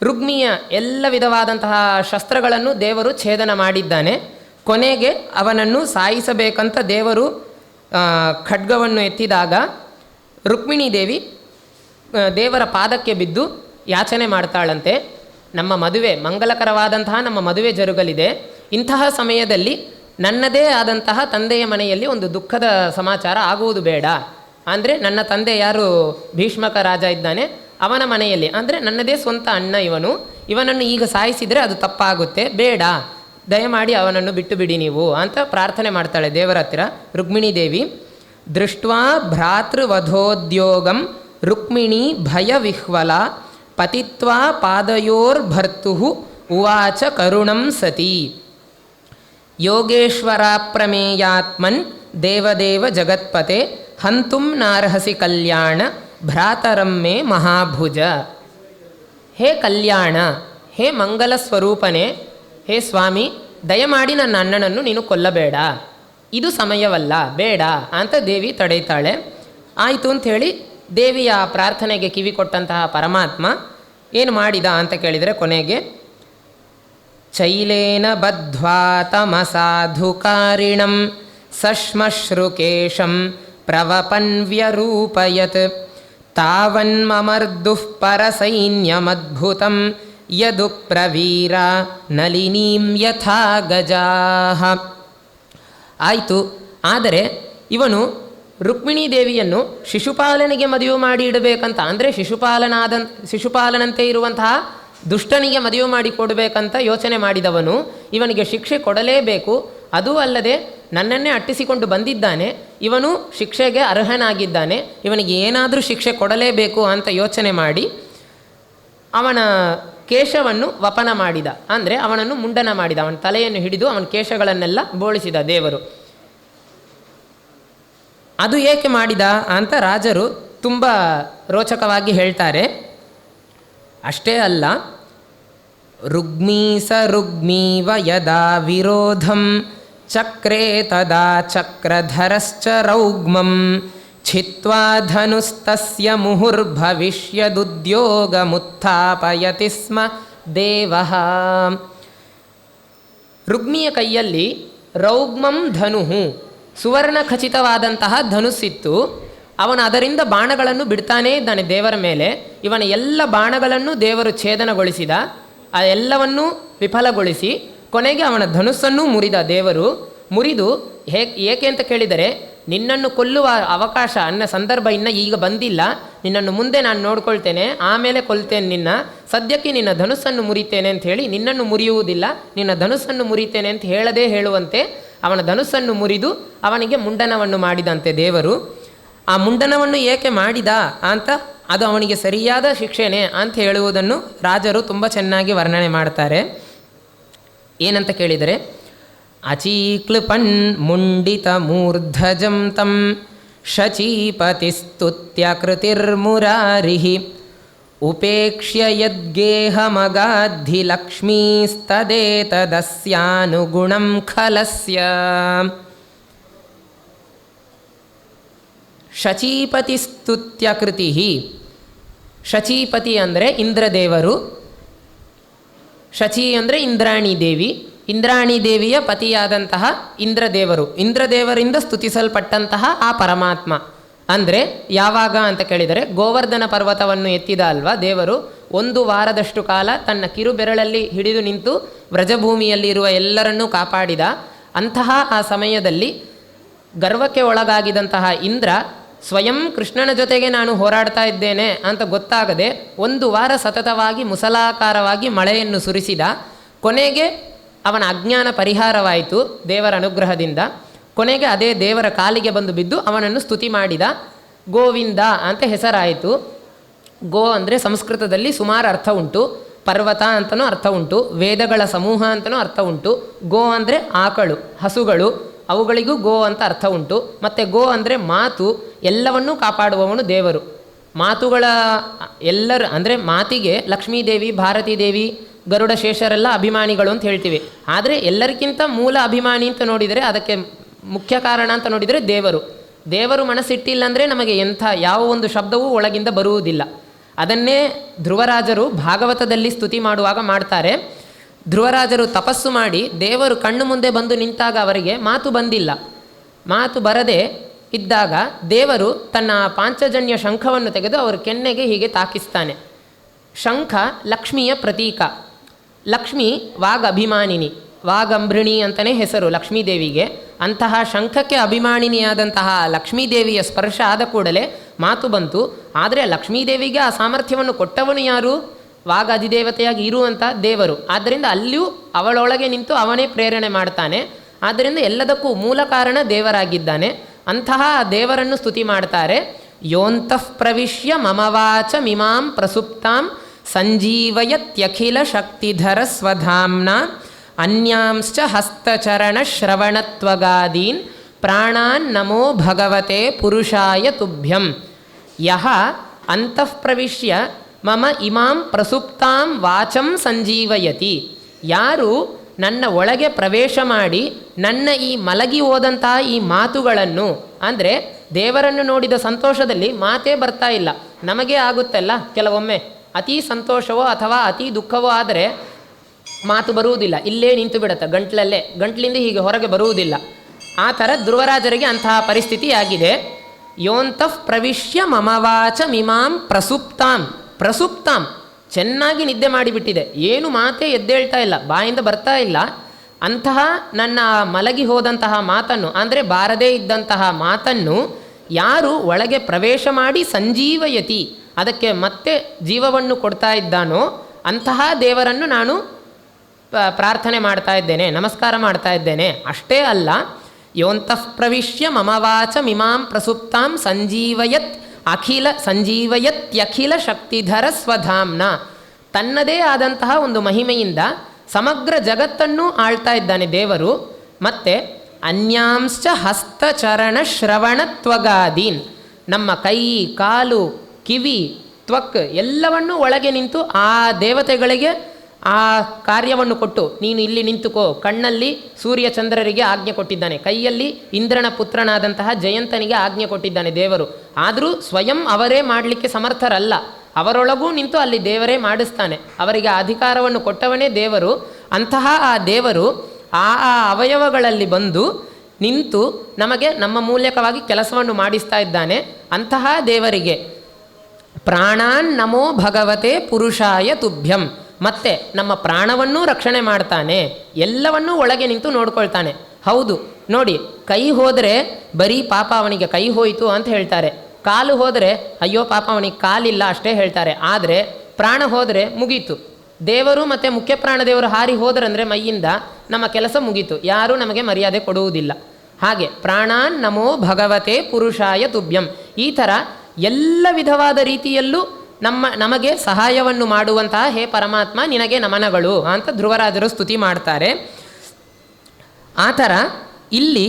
ರುಕ್ಮಿಯ ಎಲ್ಲ ವಿಧವಾದಂತಹ ಶಸ್ತ್ರಗಳನ್ನು ದೇವರು ಛೇದನ ಮಾಡಿದ್ದಾನೆ. ಕೊನೆಗೆ ಅವನನ್ನು ಸಾಯಿಸಬೇಕಂತ ದೇವರು ಖಡ್ಗವನ್ನು ಎತ್ತಿದಾಗ ರುಕ್ಮಿಣೀ ದೇವಿ ದೇವರ ಪಾದಕ್ಕೆ ಬಿದ್ದು ಯಾಚನೆ ಮಾಡ್ತಾಳಂತೆ. ನಮ್ಮ ಮದುವೆ, ಮಂಗಲಕರವಾದಂತಹ ನಮ್ಮ ಮದುವೆ ಜರುಗಲಿದೆ. ಇಂತಹ ಸಮಯದಲ್ಲಿ ನನ್ನದೇ ಆದಂತಹ ತಂದೆಯ ಮನೆಯಲ್ಲಿ ಒಂದು ದುಃಖದ ಸಮಾಚಾರ ಆಗುವುದು ಬೇಡ. ಅಂದರೆ ನನ್ನ ತಂದೆ ಯಾರು ಭೀಷ್ಮಕ ರಾಜ ಇದ್ದಾನೆ, ಅವನ ಮನೆಯಲ್ಲಿ, ಅಂದರೆ ನನ್ನದೇ ಸ್ವಂತ ಅಣ್ಣ ಇವನನ್ನು ಈಗ ಸಾಯಿಸಿದರೆ ಅದು ತಪ್ಪಾಗುತ್ತೆ, ಬೇಡ, ದಯಮಾಡಿ ಅವನನ್ನು ಬಿಟ್ಟು ಬಿಡಿ ನೀವು ಅಂತ ಪ್ರಾರ್ಥನೆ ಮಾಡ್ತಾಳೆ ದೇವರ ಹತ್ತಿರ ರುಕ್ಮಿಣೀ ದೇವಿ. ದೃಷ್ಟ್ವಾ ಭ್ರಾತೃವಧೋದ್ಯೋಗಂ ರುಕ್ಮಿಣೀ ಭಯವಿಹ್ವಲ ಪತಿತ್ವಾ ಪಾದಯೋರ್ಭರ್ತು ಉವಾಚ ಕರುಣಂ ಸತಿ. ಯೋಗೇಶ್ವರ ಪ್ರಮೇಯಾತ್ಮನ್ ದೇವದೇವ ಜಗತ್ಪತೆ ಹಂತುಂ ನಾರ್ಹಸಿ ಕಲ್ಯಾಣ ಭ್ರಾತರಮ್ಮೆ ಮಹಾಭುಜ. ಹೇ ಕಲ್ಯಾಣ, ಹೇ ಮಂಗಲ ಸ್ವರೂಪನೇ, ಹೇ ಸ್ವಾಮಿ, ದಯಮಾಡಿ ನನ್ನ ಅಣ್ಣನನ್ನು ನೀನು ಕೊಲ್ಲಬೇಡ, ಇದು ಸಮಯವಲ್ಲ, ಬೇಡ ಅಂತ ದೇವಿ ತಡೆಯುತ್ತಾಳೆ. ಆಯಿತು ಅಂಥೇಳಿ ದೇವಿಯ ಪ್ರಾರ್ಥನೆಗೆ ಕಿವಿ ಕೊಟ್ಟಂತಹ ಪರಮಾತ್ಮ ಏನು ಮಾಡಿದ ಅಂತ ಕೇಳಿದರೆ, ಕೊನೆಗೆ ಚೈಲೇನ ಬದ್ಧ್ವಾ ತಮಸಾಧುಕಾರಿಣಂ ಸಶ್ಮಶ್ರುಕೇಶಂ ಪ್ರವಪನ್ವ್ಯರೂಪಯತ್ ತಾವನ್ಮಮರ್ದುಃ ಪರಸೈನ್ಯಮದ್ಭುತಂ ಯದು ಪ್ರವೀರ ನಲಿನೀಂ ಯಥಾ ಗಜಾಃ. ಆಯಿತು, ಆದರೆ ಇವನು ರುಕ್ಮಿಣೀ ದೇವಿಯನ್ನು ಶಿಶುಪಾಲನಿಗೆ ಮದುವೆ ಮಾಡಿ ಇಡಬೇಕಂತ, ಅಂದರೆ ಶಿಶುಪಾಲನಂತೆ ಇರುವಂತಹ ದುಷ್ಟನಿಗೆ ಮದುವೆ ಮಾಡಿ ಕೊಡಬೇಕಂತ ಯೋಚನೆ ಮಾಡಿದವನು ಇವನಿಗೆ ಶಿಕ್ಷೆ ಕೊಡಲೇಬೇಕು. ಅದೂ ಅಲ್ಲದೆ ನನ್ನನ್ನೇ ಅಟ್ಟಿಸಿಕೊಂಡು ಬಂದಿದ್ದಾನೆ, ಇವನು ಶಿಕ್ಷೆಗೆ ಅರ್ಹನಾಗಿದ್ದಾನೆ, ಇವನಿಗೆ ಏನಾದರೂ ಶಿಕ್ಷೆ ಕೊಡಲೇಬೇಕು ಅಂತ ಯೋಚನೆ ಮಾಡಿ ಅವನ ಕೇಶವನ್ನು ವಪನ ಮಾಡಿದ, ಅಂದರೆ ಅವನನ್ನು ಮುಂಡನ ಮಾಡಿದ. ಅವನ ತಲೆಯನ್ನು ಹಿಡಿದು ಅವನ ಕೇಶಗಳನ್ನೆಲ್ಲ ಬೋಳಿಸಿದ ದೇವರು. ಅದು ಏಕೆ ಮಾಡಿದ ಅಂತ ರಾಜರು ತುಂಬ ರೋಚಕವಾಗಿ ಹೇಳ್ತಾರೆ. ಅಷ್ಟೇ ಅಲ್ಲ, ರುಗ್ಮೀ ಸ ರುಗ್ಮೀವ ಯದಾ ವಿರೋಧಂ ಚಕ್ರೇ ತದಾ ಚಕ್ರಧರಶ್ಚ ರೌಗ್ಮಂ ಛಿತ್ವಾ ಧನುಸ್ತಸ್ಯ ಮುಹುರ್ಭವಿಷ್ಯದುದ್ಯೋಗಮುತ್ಥಾಪಯತಿ ಸ್ಮ ದೇವಃ. ರುಗ್ಮಿಯ ಕೈಯಲ್ಲಿ ರೌಗ್ಮಂ ಧನುಹು, ಸುವರ್ಣ ಖಚಿತವಾದಂತಹ ಧನುಸ್ಸಿತ್ತು. ಅವನು ಅದರಿಂದ ಬಾಣಗಳನ್ನು ಬಿಡ್ತಾನೇ ಇದ್ದಾನೆ ದೇವರ ಮೇಲೆ. ಇವನ ಎಲ್ಲ ಬಾಣಗಳನ್ನು ದೇವರು ಛೇದನಗೊಳಿಸಿದ, ಆ ಎಲ್ಲವನ್ನೂ ವಿಫಲಗೊಳಿಸಿ ಕೊನೆಗೆ ಅವನ ಧನುಸ್ಸನ್ನು ಮುರಿದ ದೇವರು. ಮುರಿದು ಏಕೆ ಅಂತ ಕೇಳಿದರೆ, ನಿನ್ನನ್ನು ಕೊಲ್ಲುವ ಅವಕಾಶ ಸಂದರ್ಭ ಈಗ ಬಂದಿಲ್ಲ, ನಿನ್ನನ್ನು ಮುಂದೆ ನಾನು ನೋಡ್ಕೊಳ್ತೇನೆ, ಆಮೇಲೆ ಕೊಲ್ತೇನೆ ನಿನ್ನ, ಸದ್ಯಕ್ಕೆ ನಿನ್ನ ಧನುಸ್ಸನ್ನು ಮುರಿತೇನೆ ಅಂತ ಹೇಳಿ ನಿನ್ನನ್ನು ಮುರಿಯುವುದಿಲ್ಲ, ನಿನ್ನ ಧನುಸ್ಸನ್ನು ಮುರಿತೇನೆ ಅಂತ ಹೇಳದೇ ಹೇಳುವಂತೆ ಅವನ ಧನುಸ್ಸನ್ನು ಮುರಿದು ಅವನಿಗೆ ಮುಂಡನವನ್ನು ಮಾಡಿದಂತೆ ದೇವರು. ಆ ಮುಂಡನವನ್ನು ಏಕೆ ಮಾಡಿದ ಅಂತ ಅದು ಅವನಿಗೆ ಸರಿಯಾದ ಶಿಕ್ಷೆನೇ ಅಂತ ಹೇಳುವುದನ್ನು ರಾಜರು ತುಂಬ ಚೆನ್ನಾಗಿ ವರ್ಣನೆ ಮಾಡ್ತಾರೆ. ಏನಂತ ಕೇಳಿದರೆ, ಅಚೀಕ್ಲೃಪನ್ ಮುಂಡಿತ ಮೂರ್ಧಜಂ ತಂ ಶಚೀಪತಿಸ್ತುತ್ಯ ಕೃತಿರ್ಮುರಾರಿಹಿ ಉಪೇಕ್ಷ್ಯ ಯದ್ಗೇಹಮಗಾಧಿ ಲಕ್ಷ್ಮೀಸ್ತದೇತದಸ್ಯಾನುಗುಣಂ ಖಲಸ್ಯ. ಶಚೀಪತಿಸ್ತುತ್ಯ ಕೃತಿ. ಶಚೀಪತಿ ಅಂದರೆ ಇಂದ್ರದೇವರು, ಶಚಿ ಅಂದರೆ ಇಂದ್ರಾಣಿ ದೇವಿ, ಇಂದ್ರಾಣಿ ದೇವಿಯ ಪತಿಯಾದಂತಹ ಇಂದ್ರದೇವರು, ಇಂದ್ರದೇವರಿಂದ ಸ್ತುತಿಸಲ್ಪಟ್ಟಂತಹ ಆ ಪರಮಾತ್ಮ. ಅಂದರೆ ಯಾವಾಗ ಅಂತ ಕೇಳಿದರೆ, ಗೋವರ್ಧನ ಪರ್ವತವನ್ನು ಎತ್ತಿದ ಅಲ್ವಾ ದೇವರು, 1 ವಾರದಷ್ಟು ಕಾಲ ತನ್ನ ಕಿರುಬೆರಳಲ್ಲಿ ಹಿಡಿದು ನಿಂತು ವ್ರಜಭೂಮಿಯಲ್ಲಿರುವ ಎಲ್ಲರನ್ನೂ ಕಾಪಾಡಿದ. ಅಂತಹ ಆ ಸಮಯದಲ್ಲಿ ಗರ್ವಕ್ಕೆ ಒಳಗಾಗಿದಂತಹ ಇಂದ್ರ ಸ್ವಯಂ ಕೃಷ್ಣನ ಜೊತೆಗೆ ನಾನು ಹೋರಾಡ್ತಾ ಇದ್ದೇನೆ ಅಂತ ಗೊತ್ತಾಗದೆ 1 ವಾರ ಸತತವಾಗಿ ಮುಸಲಾಕಾರವಾಗಿ ಮಳೆಯನ್ನು ಸುರಿಸಿದ. ಕೊನೆಗೆ ಅವನ ಅಜ್ಞಾನ ಪರಿಹಾರವಾಯಿತು ದೇವರ ಅನುಗ್ರಹದಿಂದ. ಕೊನೆಗೆ ಅದೇ ದೇವರ ಕಾಲಿಗೆ ಬಂದು ಬಿದ್ದು ಅವನನ್ನು ಸ್ತುತಿ ಮಾಡಿದ. ಗೋವಿಂದ ಅಂತ ಹೆಸರಾಯಿತು. ಗೋ ಅಂದರೆ ಸಂಸ್ಕೃತದಲ್ಲಿ ಸುಮಾರು ಅರ್ಥ ಉಂಟು. ಪರ್ವತ ಅಂತಲೂ ಅರ್ಥ ಉಂಟು, ವೇದಗಳ ಸಮೂಹ ಅಂತಲೂ ಅರ್ಥ ಉಂಟು. ಗೋ ಅಂದರೆ ಆಕಳು, ಹಸುಗಳು, ಅವುಗಳಿಗೂ ಗೋ ಅಂತ ಅರ್ಥ ಉಂಟು. ಮತ್ತು ಗೋ ಅಂದರೆ ಮಾತು, ಎಲ್ಲವನ್ನೂ ಕಾಪಾಡುವವನು ದೇವರು. ಮಾತುಗಳ ಎಲ್ಲರೂ ಅಂದರೆ ಮಾತಿಗೆ ಲಕ್ಷ್ಮೀದೇವಿ, ಭಾರತೀ ದೇವಿ, ಗರುಡ ಶೇಷರೆಲ್ಲ ಅಭಿಮಾನಿಗಳು ಅಂತ ಹೇಳ್ತೀವಿ. ಆದರೆ ಎಲ್ಲರಿಗಿಂತ ಮೂಲ ಅಭಿಮಾನಿ ಅಂತ ನೋಡಿದರೆ, ಅದಕ್ಕೆ ಮುಖ್ಯ ಕಾರಣ ಅಂತ ನೋಡಿದರೆ ದೇವರು. ದೇವರು ಮನಸ್ಸಿಟ್ಟಿಲ್ಲ ಅಂದರೆ ನಮಗೆ ಯಾವ ಒಂದು ಶಬ್ದವೂ ಒಳಗಿಂದ ಬರುವುದಿಲ್ಲ. ಅದನ್ನೇ ಧ್ರುವರಾಜರು ಭಾಗವತದಲ್ಲಿ ಸ್ತುತಿ ಮಾಡುವಾಗ ಮಾಡ್ತಾರೆ. ಧ್ರುವರಾಜರು ತಪಸ್ಸು ಮಾಡಿ ದೇವರು ಕಣ್ಣು ಮುಂದೆ ಬಂದು ನಿಂತಾಗ ಅವರಿಗೆ ಮಾತು ಬಂದಿಲ್ಲ. ಮಾತು ಬರದೆ ಇದ್ದಾಗ ದೇವರು ತನ್ನ ಪಾಂಚಜನ್ಯ ಶಂಖವನ್ನು ತೆಗೆದು ಅವರ ಕೆನ್ನೆಗೆ ಹೀಗೆ ತಾಕಿಸ್ತಾನೆ. ಶಂಖ ಲಕ್ಷ್ಮಿಯ ಪ್ರತೀಕ. ಲಕ್ಷ್ಮಿ ವಾಗಭಿಮಾನಿನಿ, ವಾಗಂಬೃಣಿ ಅಂತಲೇ ಹೆಸರು ಲಕ್ಷ್ಮೀದೇವಿಗೆ. ಅಂತಹ ಶಂಖಕ್ಕೆ ಅಭಿಮಾನಿನಿಯಾದಂತಹ ಲಕ್ಷ್ಮೀದೇವಿಯ ಸ್ಪರ್ಶ ಆದ ಕೂಡಲೇ ಮಾತು ಬಂತು. ಆದರೆ ಲಕ್ಷ್ಮೀದೇವಿಗೆ ಆ ಸಾಮರ್ಥ್ಯವನ್ನು ಕೊಟ್ಟವನು ಯಾರು? ವಾಗ ಅಧಿದೇವತೆಯಾಗಿ ಇರುವಂಥ ದೇವರು. ಆದ್ದರಿಂದ ಅಲ್ಲಿಯೂ ಅವಳೊಳಗೆ ನಿಂತು ಅವನೇ ಪ್ರೇರಣೆ ಮಾಡ್ತಾನೆ. ಆದ್ದರಿಂದ ಎಲ್ಲದಕ್ಕೂ ಮೂಲ ಕಾರಣ ದೇವರಾಗಿದ್ದಾನೆ. ಅಂತಹ ದೇವರನ್ನು ಸ್ತುತಿ ಮಾಡ್ತಾರೆ. ಯೋಂತಃ ಪ್ರವಿಶ್ಯ ಮಮವಾಚ ಮಿಮಾಂ ಪ್ರಸುಪ್ತಾಂ ಸಂಜೀವಯತ್ಯಖಿಲ ಶಕ್ತಿಧರ ಸ್ವಧಾಮ್ನ ಅನ್ಯಾಂಶ್ಚ ಹಸ್ತಚರಣ ಶ್ರವಣತ್ವಗಾದೀನ್ ಪ್ರಾಣಾನ್ ನಮೋ ಭಗವತೆ ಪುರುಷಾಯ ತುಭ್ಯಂ. ಯಹ ಅಂತಃ ಪ್ರವಿಶ್ಯ ಮಮ ಇಮಾಂ ಪ್ರಸುಪ್ತಾಂ ವಾಚಂ ಸಂಜೀವಯತಿ. ಯಾರು ನನ್ನ ಒಳಗೆ ಪ್ರವೇಶ ಮಾಡಿ ನನ್ನ ಈ ಮಲಗಿ ಹೋದಂತಹ ಈ ಮಾತುಗಳನ್ನು, ಅಂದರೆ ದೇವರನ್ನು ನೋಡಿದ ಸಂತೋಷದಲ್ಲಿ ಮಾತೇ ಬರ್ತಾ ಇಲ್ಲ. ನಮಗೆ ಆಗುತ್ತಲ್ಲ ಕೆಲವೊಮ್ಮೆ, ಅತಿ ಸಂತೋಷವೋ ಅಥವಾ ಅತಿ ದುಃಖವೋ ಆದರೆ ಮಾತು ಬರುವುದಿಲ್ಲ, ಇಲ್ಲೇ ನಿಂತು ಬಿಡುತ್ತೆ ಗಂಟ್ಲಿಂದ ಹೀಗೆ ಹೊರಗೆ ಬರುವುದಿಲ್ಲ. ಆ ಥರ ಧ್ರುವರಾಜರಿಗೆ ಅಂತಹ ಪರಿಸ್ಥಿತಿ ಆಗಿದೆ. ಯೋಂತಃ ಪ್ರವಿಶ್ಯ ಮಮವಾಚ ಮಿಮಾಂ ಪ್ರಸುಪ್ತಾಂ. ಪ್ರಸುಪ್ತಾಂ ಚೆನ್ನಾಗಿ ನಿದ್ದೆ ಮಾಡಿಬಿಟ್ಟಿದೆ, ಏನು ಮಾತೇ ಎದ್ದೇಳ್ತಾ ಇಲ್ಲ, ಬಾಯಿಂದ ಬರ್ತಾ ಇಲ್ಲ. ಅಂತಹ ನನ್ನ ಮಲಗಿ ಹೋದಂತಹ ಮಾತನ್ನು, ಅಂದರೆ ಬಾರದೇ ಇದ್ದಂತಹ ಮಾತನ್ನು ಯಾರು ಒಳಗೆ ಪ್ರವೇಶ ಮಾಡಿ ಸಂಜೀವಯತಿ, ಅದಕ್ಕೆ ಮತ್ತೆ ಜೀವವನ್ನು ಕೊಡ್ತಾ ಇದ್ದಾನೋ ಅಂತಹ ದೇವರನ್ನು ನಾನು ಪ್ರಾರ್ಥನೆ ಮಾಡ್ತಾ ಇದ್ದೇನೆ, ನಮಸ್ಕಾರ ಮಾಡ್ತಾ ಇದ್ದೇನೆ. ಅಷ್ಟೇ ಅಲ್ಲ, ಯೋಂತಃ ಪ್ರವಿಶ್ಯ ಮಮವಾಚ ಮಿಮಾಂ ಪ್ರಸುಪ್ತಾಂ ಸಂಜೀವಯತ್ಯಖಿಲ ಶಕ್ತಿಧರ ಸ್ವಧಾಮ್ನ. ತನ್ನದೇ ಆದಂತಹ ಒಂದು ಮಹಿಮೆಯಿಂದ ಸಮಗ್ರ ಜಗತ್ತನ್ನು ಆಳ್ತಾ ಇದ್ದಾನೆ ದೇವರು. ಮತ್ತು ಅನ್ಯಾಂಶ್ಚ ಹಸ್ತಚರಣ ಶ್ರವಣತ್ವಗಾದೀನ್, ನಮ್ಮ ಕೈ, ಕಾಲು, ಕಿವಿ, ತ್ವಕ್ ಎಲ್ಲವನ್ನೂ ಒಳಗೆ ನಿಂತು ಆ ದೇವತೆಗಳಿಗೆ ಆ ಕಾರ್ಯವನ್ನು ಕೊಟ್ಟು, ನೀನು ಇಲ್ಲಿ ನಿಂತುಕೋ, ಕಣ್ಣಲ್ಲಿ ಸೂರ್ಯ ಚಂದ್ರರಿಗೆ ಆಜ್ಞೆ ಕೊಟ್ಟಿದ್ದಾನೆ, ಕೈಯಲ್ಲಿ ಇಂದ್ರನ ಪುತ್ರನಾದಂತಹ ಜಯಂತನಿಗೆ ಆಜ್ಞೆ ಕೊಟ್ಟಿದ್ದಾನೆ ದೇವರು. ಆದರೂ ಸ್ವಯಂ ಅವರೇ ಮಾಡಲಿಕ್ಕೆ ಸಮರ್ಥರಲ್ಲ, ಅವರೊಳಗೂ ನಿಂತು ಅಲ್ಲಿ ದೇವರೇ ಮಾಡಿಸ್ತಾನೆ. ಅವರಿಗೆ ಅಧಿಕಾರವನ್ನು ಕೊಟ್ಟವನೇ ದೇವರು. ಅಂತಹ ಆ ದೇವರು ಆ ಅವಯವಗಳಲ್ಲಿ ಬಂದು ನಿಂತು ನಮಗೆ ನಮ್ಮ ಮೂಲಕವಾಗಿ ಕೆಲಸವನ್ನು ಮಾಡಿಸ್ತಾ ಇದ್ದಾನೆ. ಅಂತಹ ದೇವರಿಗೆ ಪ್ರಾಣಾನ್ ನಮೋ ಭಗವತೆ ಪುರುಷಾಯ ತುಭ್ಯಂ. ಮತ್ತು ನಮ್ಮ ಪ್ರಾಣವನ್ನೂ ರಕ್ಷಣೆ ಮಾಡ್ತಾನೆ, ಎಲ್ಲವನ್ನೂ ಒಳಗೆ ನಿಂತು ನೋಡ್ಕೊಳ್ತಾನೆ. ಹೌದು ನೋಡಿ, ಕೈ ಹೋದರೆ ಬರೀ ಪಾಪ ಅವನಿಗೆ ಕೈ ಹೋಯಿತು ಅಂತ ಹೇಳ್ತಾರೆ, ಕಾಲು ಹೋದರೆ ಅಯ್ಯೋ ಪಾಪ ಅವನಿಗೆ ಕಾಲಿಲ್ಲ ಅಷ್ಟೇ ಹೇಳ್ತಾರೆ. ಆದರೆ ಪ್ರಾಣ ಹೋದರೆ ಮುಗೀತು. ದೇವರು ಮತ್ತು ಮುಖ್ಯ ಪ್ರಾಣದೇವರು ಹಾರಿ ಹೋದರಂದರೆ ಮೈಯಿಂದ ನಮ್ಮ ಕೆಲಸ ಮುಗೀತು, ಯಾರೂ ನಮಗೆ ಮರ್ಯಾದೆ ಕೊಡುವುದಿಲ್ಲ. ಹಾಗೆ ಪ್ರಾಣಾನ್ ನಮೋ ಭಗವತೆ ಪುರುಷಾಯ ತುಭ್ಯಂ, ಈ ಥರ ಎಲ್ಲ ವಿಧವಾದ ರೀತಿಯಲ್ಲೂ ನಮಗೆ ಸಹಾಯವನ್ನು ಮಾಡುವಂತಹ ಹೇ ಪರಮಾತ್ಮ ನಿನಗೆ ನಮನಗಳು ಅಂತ ಧ್ರುವರಾಜರು ಸ್ತುತಿ ಮಾಡ್ತಾರೆ. ಆ ಥರ ಇಲ್ಲಿ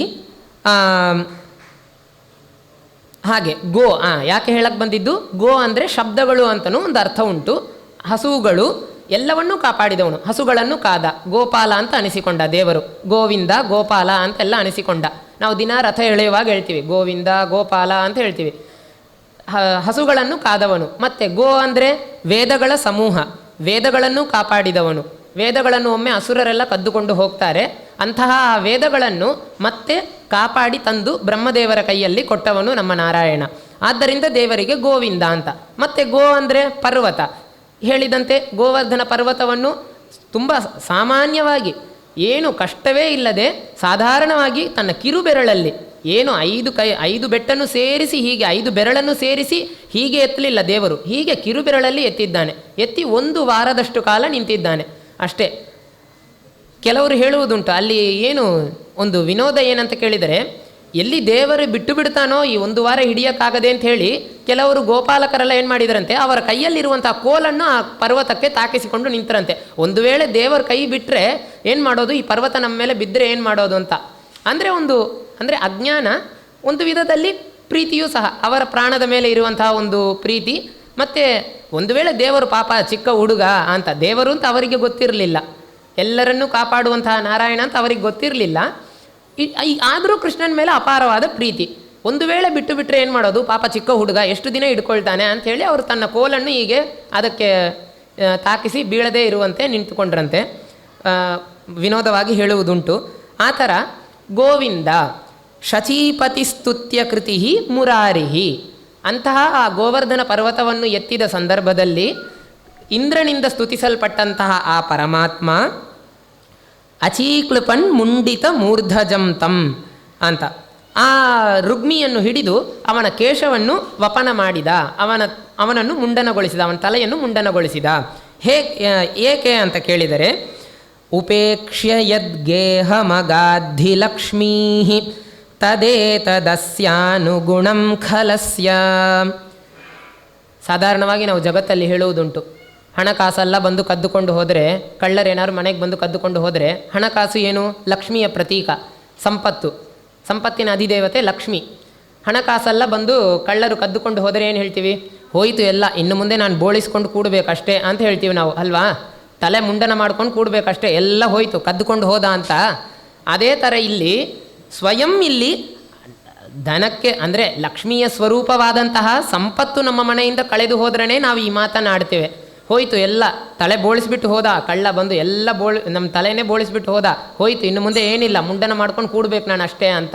ಹಾಗೆ ಗೋ ಯಾಕೆ ಹೇಳಕ್ಕೆ ಬಂದಿದ್ದು, ಗೋ ಅಂದರೆ ಶಬ್ದಗಳು ಅಂತಲೂ ಒಂದು ಅರ್ಥ ಉಂಟು. ಹಸುಗಳು ಎಲ್ಲವನ್ನೂ ಕಾಪಾಡಿದವನು, ಹಸುಗಳನ್ನು ಕಾದ ಗೋಪಾಲ ಅಂತ ಅನಿಸಿಕೊಂಡ ದೇವರು. ಗೋವಿಂದ ಗೋಪಾಲ ಅಂತೆಲ್ಲ ಅನಿಸಿಕೊಂಡ. ನಾವು ದಿನ ರಥ ಎಳೆಯುವಾಗ ಹೇಳ್ತೀವಿ ಗೋವಿಂದ ಗೋಪಾಲ ಅಂತ ಹೇಳ್ತೀವಿ. ಹಸುಗಳನ್ನು ಕಾದವನು. ಮತ್ತು ಗೋ ಅಂದರೆ ವೇದಗಳ ಸಮೂಹ, ವೇದಗಳನ್ನು ಕಾಪಾಡಿದವನು. ವೇದಗಳನ್ನು ಒಮ್ಮೆ ಅಸುರರೆಲ್ಲ ಕದ್ದುಕೊಂಡು ಹೋಗ್ತಾರೆ, ಅಂತಹ ಆ ವೇದಗಳನ್ನು ಮತ್ತೆ ಕಾಪಾಡಿ ತಂದು ಬ್ರಹ್ಮದೇವರ ಕೈಯಲ್ಲಿ ಕೊಟ್ಟವನು ನಮ್ಮ ನಾರಾಯಣ. ಆದ್ದರಿಂದ ದೇವರಿಗೆ ಗೋವಿಂದ ಅಂತ. ಮತ್ತು ಗೋ ಅಂದರೆ ಪರ್ವತ. ಹೇಳಿದಂತೆ ಗೋವರ್ಧನ ಪರ್ವತವನ್ನು ತುಂಬ ಸಾಮಾನ್ಯವಾಗಿ ಏನು ಕಷ್ಟವೇ ಇಲ್ಲದೆ ಸಾಧಾರಣವಾಗಿ ತನ್ನ ಕಿರುಬೆರಳಲ್ಲಿ ಏನು 5 ಬೆಟ್ಟನ್ನು ಸೇರಿಸಿ ಹೀಗೆ 5 ಬೆರಳನ್ನು ಸೇರಿಸಿ ಹೀಗೆ ಎತ್ತಲಿಲ್ಲ ದೇವರು, ಹೀಗೆ ಕಿರುಬೆರಳಲ್ಲಿ ಎತ್ತಿದ್ದಾನೆ. ಎತ್ತಿ 1 ವಾರದಷ್ಟು ಕಾಲ ನಿಂತಿದ್ದಾನೆ ಅಷ್ಟೇ. ಕೆಲವರು ಹೇಳುವುದುಂಟು, ಅಲ್ಲಿ ಏನು ಒಂದು ವಿನೋದ ಏನಂತ ಕೇಳಿದರೆ, ಎಲ್ಲಿ ದೇವರು ಬಿಟ್ಟು ಬಿಡ್ತಾನೋ ಈ 1 ವಾರ ಹಿಡಿಯೋಕ್ಕಾಗದೆ ಅಂತ ಹೇಳಿ ಕೆಲವರು ಗೋಪಾಲಕರೆಲ್ಲ ಏನು ಮಾಡಿದರಂತೆ, ಅವರ ಕೈಯಲ್ಲಿರುವಂಥ ಕೋಲನ್ನು ಆ ಪರ್ವತಕ್ಕೆ ತಾಕಿಸಿಕೊಂಡು ನಿಂತರಂತೆ. ಒಂದು ವೇಳೆ ದೇವರ ಕೈ ಬಿಟ್ಟರೆ ಏನು ಮಾಡೋದು, ಈ ಪರ್ವತ ನಮ್ಮ ಮೇಲೆ ಬಿದ್ದರೆ ಏನು ಮಾಡೋದು ಅಂತ. ಅಂದರೆ ಅಜ್ಞಾನ, ಒಂದು ವಿಧದಲ್ಲಿ ಪ್ರೀತಿಯೂ ಸಹ, ಅವರ ಪ್ರಾಣದ ಮೇಲೆ ಇರುವಂತಹ ಒಂದು ಪ್ರೀತಿ. ಮತ್ತು ಒಂದು ವೇಳೆ ದೇವರು ಪಾಪ ಚಿಕ್ಕ ಹುಡುಗ ಅಂತ, ದೇವರು ಅಂತ ಅವರಿಗೆ ಗೊತ್ತಿರಲಿಲ್ಲ, ಎಲ್ಲರನ್ನೂ ಕಾಪಾಡುವಂತಹ ನಾರಾಯಣ ಅಂತ ಅವರಿಗೆ ಗೊತ್ತಿರಲಿಲ್ಲ. ಆದರೂ ಕೃಷ್ಣನ ಮೇಲೆ ಅಪಾರವಾದ ಪ್ರೀತಿ. ಒಂದು ವೇಳೆ ಬಿಟ್ಟು ಬಿಟ್ಟರೆ ಏನು ಮಾಡೋದು, ಪಾಪ ಚಿಕ್ಕ ಹುಡುಗ ಎಷ್ಟು ದಿನ ಹಿಡ್ಕೊಳ್ತಾನೆ ಅಂಥೇಳಿ ಅವರು ತನ್ನ ಕೋಲನ್ನು ಹೀಗೆ ಅದಕ್ಕೆ ತಾಕಿಸಿ ಬೀಳದೇ ಇರುವಂತೆ ನಿಂತುಕೊಂಡ್ರಂತೆ. ವಿನೋದವಾಗಿ ಹೇಳುವುದುಂಟು. ಆ ಥರ ಗೋವಿಂದ ಶಚೀಪತಿ ಸ್ತುತ್ಯ ಕೃತಿ ಮುರಾರಿಹಿ, ಅಂತಹ ಆ ಗೋವರ್ಧನ ಪರ್ವತವನ್ನು ಎತ್ತಿದ ಸಂದರ್ಭದಲ್ಲಿ ಇಂದ್ರನಿಂದ ಸ್ತುತಿಸಲ್ಪಟ್ಟಂತಹ ಆ ಪರಮಾತ್ಮ ಅಚೀಕ್ಲಪನ್ ಮುಂಡಿತ ಮೂರ್ಧಜಂ ತಂ ಅಂತ ಆ ರುಗ್ಮಿಯನ್ನು ಹಿಡಿದು ಅವನ ಕೇಶವನ್ನು ವಪನ ಮಾಡಿದ, ಅವನನ್ನು ಮುಂಡನಗೊಳಿಸಿದ, ಅವನ ತಲೆಯನ್ನು ಮುಂಡನಗೊಳಿಸಿದ. ಏಕೆ ಅಂತ ಕೇಳಿದರೆ, ಉಪೇಕ್ಷ್ಯ ಯದ್ಗೇಹಮಗಾದ್ಧಿಲಕ್ಷ್ಮೀ ತದೇತದಸ್ಯಾನುಗುಣಂ ಖಲಸ್ಯ. ಸಾಧಾರಣವಾಗಿ ನಾವು ಜಗತ್ತಲ್ಲಿ ಹೇಳುವುದುಂಟು, ಹಣಕಾಸೆಲ್ಲ ಬಂದು ಕದ್ದುಕೊಂಡು ಹೋದರೆ, ಕಳ್ಳರೇನಾದ್ರು ಮನೆಗೆ ಬಂದು ಕದ್ದುಕೊಂಡು ಹೋದರೆ, ಹಣಕಾಸು ಏನು, ಲಕ್ಷ್ಮಿಯ ಪ್ರತೀಕ, ಸಂಪತ್ತಿನ ಅಧಿದೇವತೆ ಲಕ್ಷ್ಮಿ. ಹಣಕಾಸೆಲ್ಲ ಬಂದು ಕಳ್ಳರು ಕದ್ದುಕೊಂಡು ಹೋದರೆ ಏನು ಹೇಳ್ತೀವಿ, ಹೋಯಿತು ಎಲ್ಲ, ಇನ್ನು ಮುಂದೆ ನಾನು ಬೋಳಿಸ್ಕೊಂಡು ಕೂಡಬೇಕಷ್ಟೇ ಅಂತ ಹೇಳ್ತೀವಿ ನಾವು ಅಲ್ವಾ. ತಲೆ ಮುಂಡನ ಮಾಡ್ಕೊಂಡು ಕೂಡಬೇಕಷ್ಟೇ, ಎಲ್ಲ ಹೋಯಿತು ಕದ್ದುಕೊಂಡು ಹೋದ ಅಂತ. ಅದೇ ಥರ ಇಲ್ಲಿ ಸ್ವಯಂ ಇಲ್ಲಿ ಧನಕ್ಕೆ ಅಂದರೆ ಲಕ್ಷ್ಮಿಯ ಸ್ವರೂಪವಾದಂತಹ ಸಂಪತ್ತು ನಮ್ಮ ಮನೆಯಿಂದ ಕಳೆದು ಹೋದ್ರೇ ನಾವು ಈ ಮಾತನಾಡ್ತೇವೆ. ಹೋಯಿತು ಎಲ್ಲ, ತಲೆ ಬೋಳಿಸ್ಬಿಟ್ಟು ಹೋದ ಕಳ್ಳ ಬಂದು, ಎಲ್ಲ ನಮ್ಮ ತಲೆನೇ ಬೋಳಿಸ್ಬಿಟ್ಟು ಹೋದ, ಹೋಯಿತು ಇನ್ನು ಮುಂದೆ ಏನಿಲ್ಲ, ಮುಂಡನ ಮಾಡ್ಕೊಂಡು ಕೂಡಬೇಕು ನಾನು ಅಷ್ಟೇ ಅಂತ.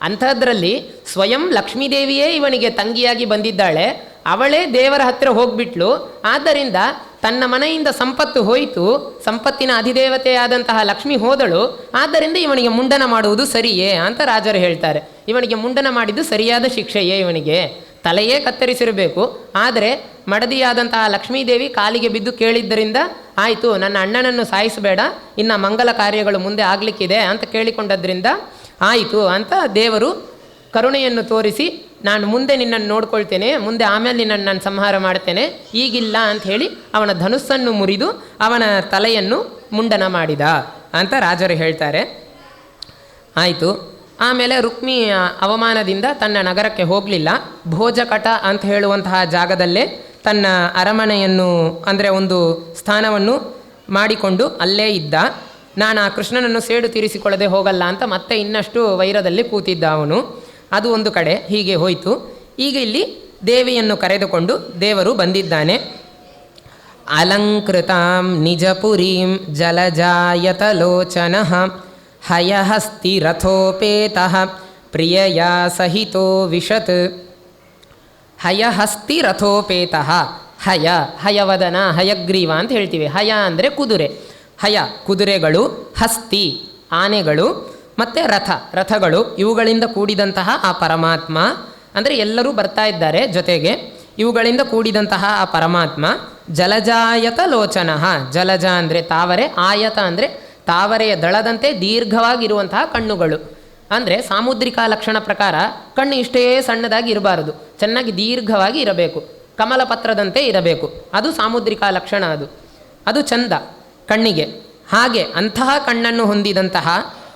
ಅಂಥದ್ರಲ್ಲಿ ಸ್ವಯಂ ಲಕ್ಷ್ಮೀದೇವಿಯೇ ಇವನಿಗೆ ತಂಗಿಯಾಗಿ ಬಂದಿದ್ದಾಳೆ, ಅವಳೇ ದೇವರ ಹತ್ತಿರ ಹೋಗ್ಬಿಟ್ಲು. ಆದ್ದರಿಂದ ತನ್ನ ಮನೆಯಿಂದ ಸಂಪತ್ತು ಹೋಯಿತು, ಸಂಪತ್ತಿನ ಅಧಿದೇವತೆಯಾದಂತಹ ಲಕ್ಷ್ಮಿ ಹೋದಳು, ಆದ್ದರಿಂದ ಇವನಿಗೆ ಮುಂಡನ ಮಾಡುವುದು ಸರಿಯೇ ಅಂತ ರಾಜರು ಹೇಳ್ತಾರೆ. ಇವನಿಗೆ ಮುಂಡನ ಮಾಡಿದ್ದು ಸರಿಯಾದ ಶಿಕ್ಷೆಯೇ, ಇವನಿಗೆ ತಲೆಯೇ ಕತ್ತರಿಸಿರಬೇಕು. ಆದರೆ ಮಡದಿಯಾದಂತಹ ಲಕ್ಷ್ಮೀದೇವಿ ಕಾಲಿಗೆ ಬಿದ್ದು ಕೇಳಿದ್ದರಿಂದ ಆಯಿತು, ನನ್ನ ಅಣ್ಣನನ್ನು ಸಾಯಿಸಬೇಡ, ಇನ್ನು ಮಂಗಲ ಕಾರ್ಯಗಳು ಮುಂದೆ ಆಗಲಿಕ್ಕಿದೆ ಅಂತ ಕೇಳಿಕೊಂಡದ್ರಿಂದ ಆಯಿತು ಅಂತ ದೇವರು ಕರುಣೆಯನ್ನು ತೋರಿಸಿ, ನಾನು ಮುಂದೆ ನಿನ್ನನ್ನು ನೋಡ್ಕೊಳ್ತೇನೆ, ಮುಂದೆ ಆಮೇಲೆ ನಿನ್ನನ್ನು ನಾನು ಸಂಹಾರ ಮಾಡ್ತೇನೆ, ಈಗಿಲ್ಲ ಅಂತ ಹೇಳಿ ಅವನ ಧನುಸ್ಸನ್ನು ಮುರಿದು ಅವನ ತಲೆಯನ್ನು ಮುಂಡನ ಮಾಡಿದ ಅಂತ ರಾಜರು ಹೇಳ್ತಾರೆ. ಆಯಿತು. ಆಮೇಲೆ ರುಕ್ಮಿ ಅವಮಾನದಿಂದ ತನ್ನ ನಗರಕ್ಕೆ ಹೋಗಲಿಲ್ಲ. ಭೋಜಕಟ ಅಂತ ಹೇಳುವಂತಹ ಜಾಗದಲ್ಲೇ ತನ್ನ ಅರಮನೆಯನ್ನು ಅಂದರೆ ಒಂದು ಸ್ಥಾನವನ್ನು ಮಾಡಿಕೊಂಡು ಅಲ್ಲೇ ಇದ್ದ. ನಾನು ಆ ಕೃಷ್ಣನನ್ನು ಸೇಡು ತೀರಿಸಿಕೊಳ್ಳದೆ ಹೋಗಲ್ಲ ಅಂತ ಮತ್ತೆ ಇನ್ನಷ್ಟು ವೈರದಲ್ಲಿ ಕೂತಿದ್ದ ಅವನು. ಅದು ಒಂದು ಕಡೆ ಹೀಗೆ ಹೋಯಿತು. ಈಗ ಇಲ್ಲಿ ದೇವಿಯನ್ನು ಕರೆದುಕೊಂಡು ದೇವರು ಬಂದಿದ್ದಾನೆ. ಅಲಂಕೃತಾಂ ನಿಜಪುರೀಂ ಜಲಜಾಯತಲೋಚನಃ ಹಯಹಸ್ತಿ ರಥೋಪೇತಃ ಪ್ರಿಯಯಾ ಸಹಿತೋ ವಿಶತ್. ಹಯಹಸ್ತಿ ರಥೋಪೇತಃ, ಹಯವದನ ಹಯಗ್ರೀವ ಅಂತ ಹೇಳ್ತೀವಿ. ಹಯ ಅಂದರೆ ಕುದುರೆ, ಕುದುರೆಗಳು, ಹಸ್ತಿ ಆನೆಗಳು, ಮತ್ತು ರಥಗಳು, ಇವುಗಳಿಂದ ಕೂಡಿದಂತಹ ಆ ಪರಮಾತ್ಮ ಅಂದರೆ ಎಲ್ಲರೂ ಬರ್ತಾ ಇದ್ದಾರೆ ಜೊತೆಗೆ. ಇವುಗಳಿಂದ ಕೂಡಿದಂತಹ ಆ ಪರಮಾತ್ಮ ಜಲಜಾಯತ ಲೋಚನ. ಜಲಜ ಅಂದರೆ ತಾವರೆ, ಆಯತ ಅಂದರೆ ತಾವರೆಯ ದಳದಂತೆ ದೀರ್ಘವಾಗಿರುವಂತಹ ಕಣ್ಣುಗಳು. ಅಂದರೆ ಸಾಮುದ್ರಿಕ ಲಕ್ಷಣ ಪ್ರಕಾರ ಕಣ್ಣು ಇಷ್ಟೇ ಸಣ್ಣದಾಗಿ ಇರಬಾರದು, ಚೆನ್ನಾಗಿ ದೀರ್ಘವಾಗಿ ಇರಬೇಕು, ಕಮಲ ಪತ್ರದಂತೆ ಇರಬೇಕು. ಅದು ಸಾಮುದ್ರಿಕ ಲಕ್ಷಣ, ಅದು ಚಂದ ಕಣ್ಣಿಗೆ. ಹಾಗೆ ಅಂತಹ ಕಣ್ಣನ್ನು ಹೊಂದಿದಂತಹ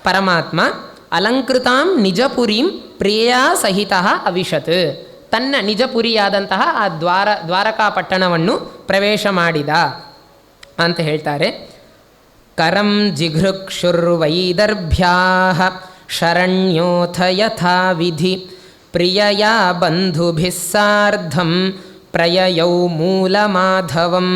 ಪರಮಾತ್ಮ ಅಲಂಕೃತಾಂ ನಿಜಪುರೀಂ ಪ್ರಿಯಾ ಸಹಿತ ಅವಿಶತ್, ತನ್ನ ನಿಜಪುರಿಯಾದಂತಹ ಆ ದ್ವಾರಕಾ ಪಟ್ಟಣವನ್ನು ಪ್ರವೇಶ ಮಾಡಿದ ಅಂತ ಹೇಳ್ತಾರೆ. ಕರಂ ಜಿಘೃಕ್ಷುರ್ವೈದರ್ಭ್ಯಾ ಶರಣ್ಯೋಥ ಯಥಾ ವಿಧಿ ಪ್ರಿಯಯಾ ಬಂಧುಭಿಃ ಸಾರ್ಧಂ ಪ್ರಯಯೌ ಮೂಲಮಾಧವಂ.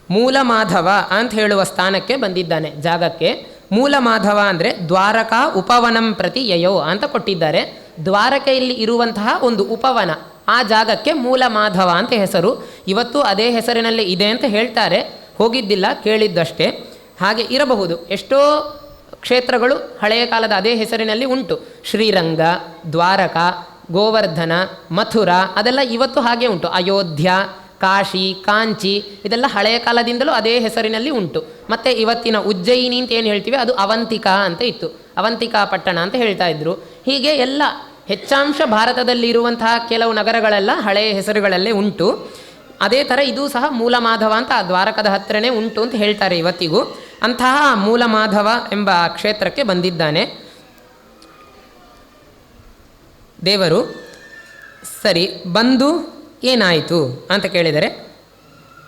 ಮೂಲಮಾಧವ ಅಂತ ಹೇಳುವ ಸ್ಥಾನಕ್ಕೆ ಬಂದಿದ್ದಾನೆ, ಜಾಗಕ್ಕೆ. ಮೂಲಮಾಧವ ಅಂದರೆ ದ್ವಾರಕಾ ಉಪವನಂ ಪ್ರತಿ ಯಯೋ ಅಂತ ಕೊಟ್ಟಿದ್ದಾರೆ. ದ್ವಾರಕೆಯಲ್ಲಿ ಇರುವಂತಹ ಒಂದು ಉಪವನ, ಆ ಜಾಗಕ್ಕೆ ಮೂಲಮಾಧವ ಅಂತ ಹೆಸರು. ಇವತ್ತು ಅದೇ ಹೆಸರಿನಲ್ಲಿ ಇದೆ ಅಂತ ಹೇಳ್ತಾರೆ, ಹೋಗಿದ್ದಿಲ್ಲ, ಕೇಳಿದ್ದಷ್ಟೇ. ಹಾಗೆ ಇರಬಹುದು, ಎಷ್ಟೋ ಕ್ಷೇತ್ರಗಳು ಹಳೆಯ ಕಾಲದ ಅದೇ ಹೆಸರಿನಲ್ಲಿ ಉಂಟು. ಶ್ರೀರಂಗ, ದ್ವಾರಕ, ಗೋವರ್ಧನ, ಮಥುರಾ ಅದೆಲ್ಲ ಇವತ್ತು ಹಾಗೆ ಉಂಟು. ಅಯೋಧ್ಯ, ಕಾಶಿ, ಕಾಂಚಿ ಇದೆಲ್ಲ ಹಳೆಯ ಕಾಲದಿಂದಲೂ ಅದೇ ಹೆಸರಿನಲ್ಲಿ ಉಂಟು. ಮತ್ತು ಇವತ್ತಿನ ಉಜ್ಜಯಿನಿ ಅಂತ ಏನು ಹೇಳ್ತೀವಿ ಅದು ಅವಂತಿಕಾ ಅಂತ ಇತ್ತು, ಅವಂತಿಕಾ ಪಟ್ಟಣ ಅಂತ ಹೇಳ್ತಾ ಇದ್ರು. ಹೀಗೆ ಎಲ್ಲ ಹೆಚ್ಚಾಂಶ ಭಾರತದಲ್ಲಿರುವಂತಹ ಕೆಲವು ನಗರಗಳೆಲ್ಲ ಹಳೆಯ ಹೆಸರುಗಳಲ್ಲೇ ಉಂಟು. ಅದೇ ಥರ ಇದೂ ಸಹ ಮೂಲಮಾಧವ ಅಂತ ಆ ದ್ವಾರಕದ ಹತ್ತಿರನೇ ಉಂಟು ಅಂತ ಹೇಳ್ತಾರೆ ಇವತ್ತಿಗೂ. ಅಂತಹ ಮೂಲಮಾಧವ ಎಂಬ ಕ್ಷೇತ್ರಕ್ಕೆ ಬಂದಿದ್ದಾನೆ ದೇವರು. ಸರಿ, ಬಂದು ಏನಾಯಿತು ಅಂತ ಕೇಳಿದರೆ,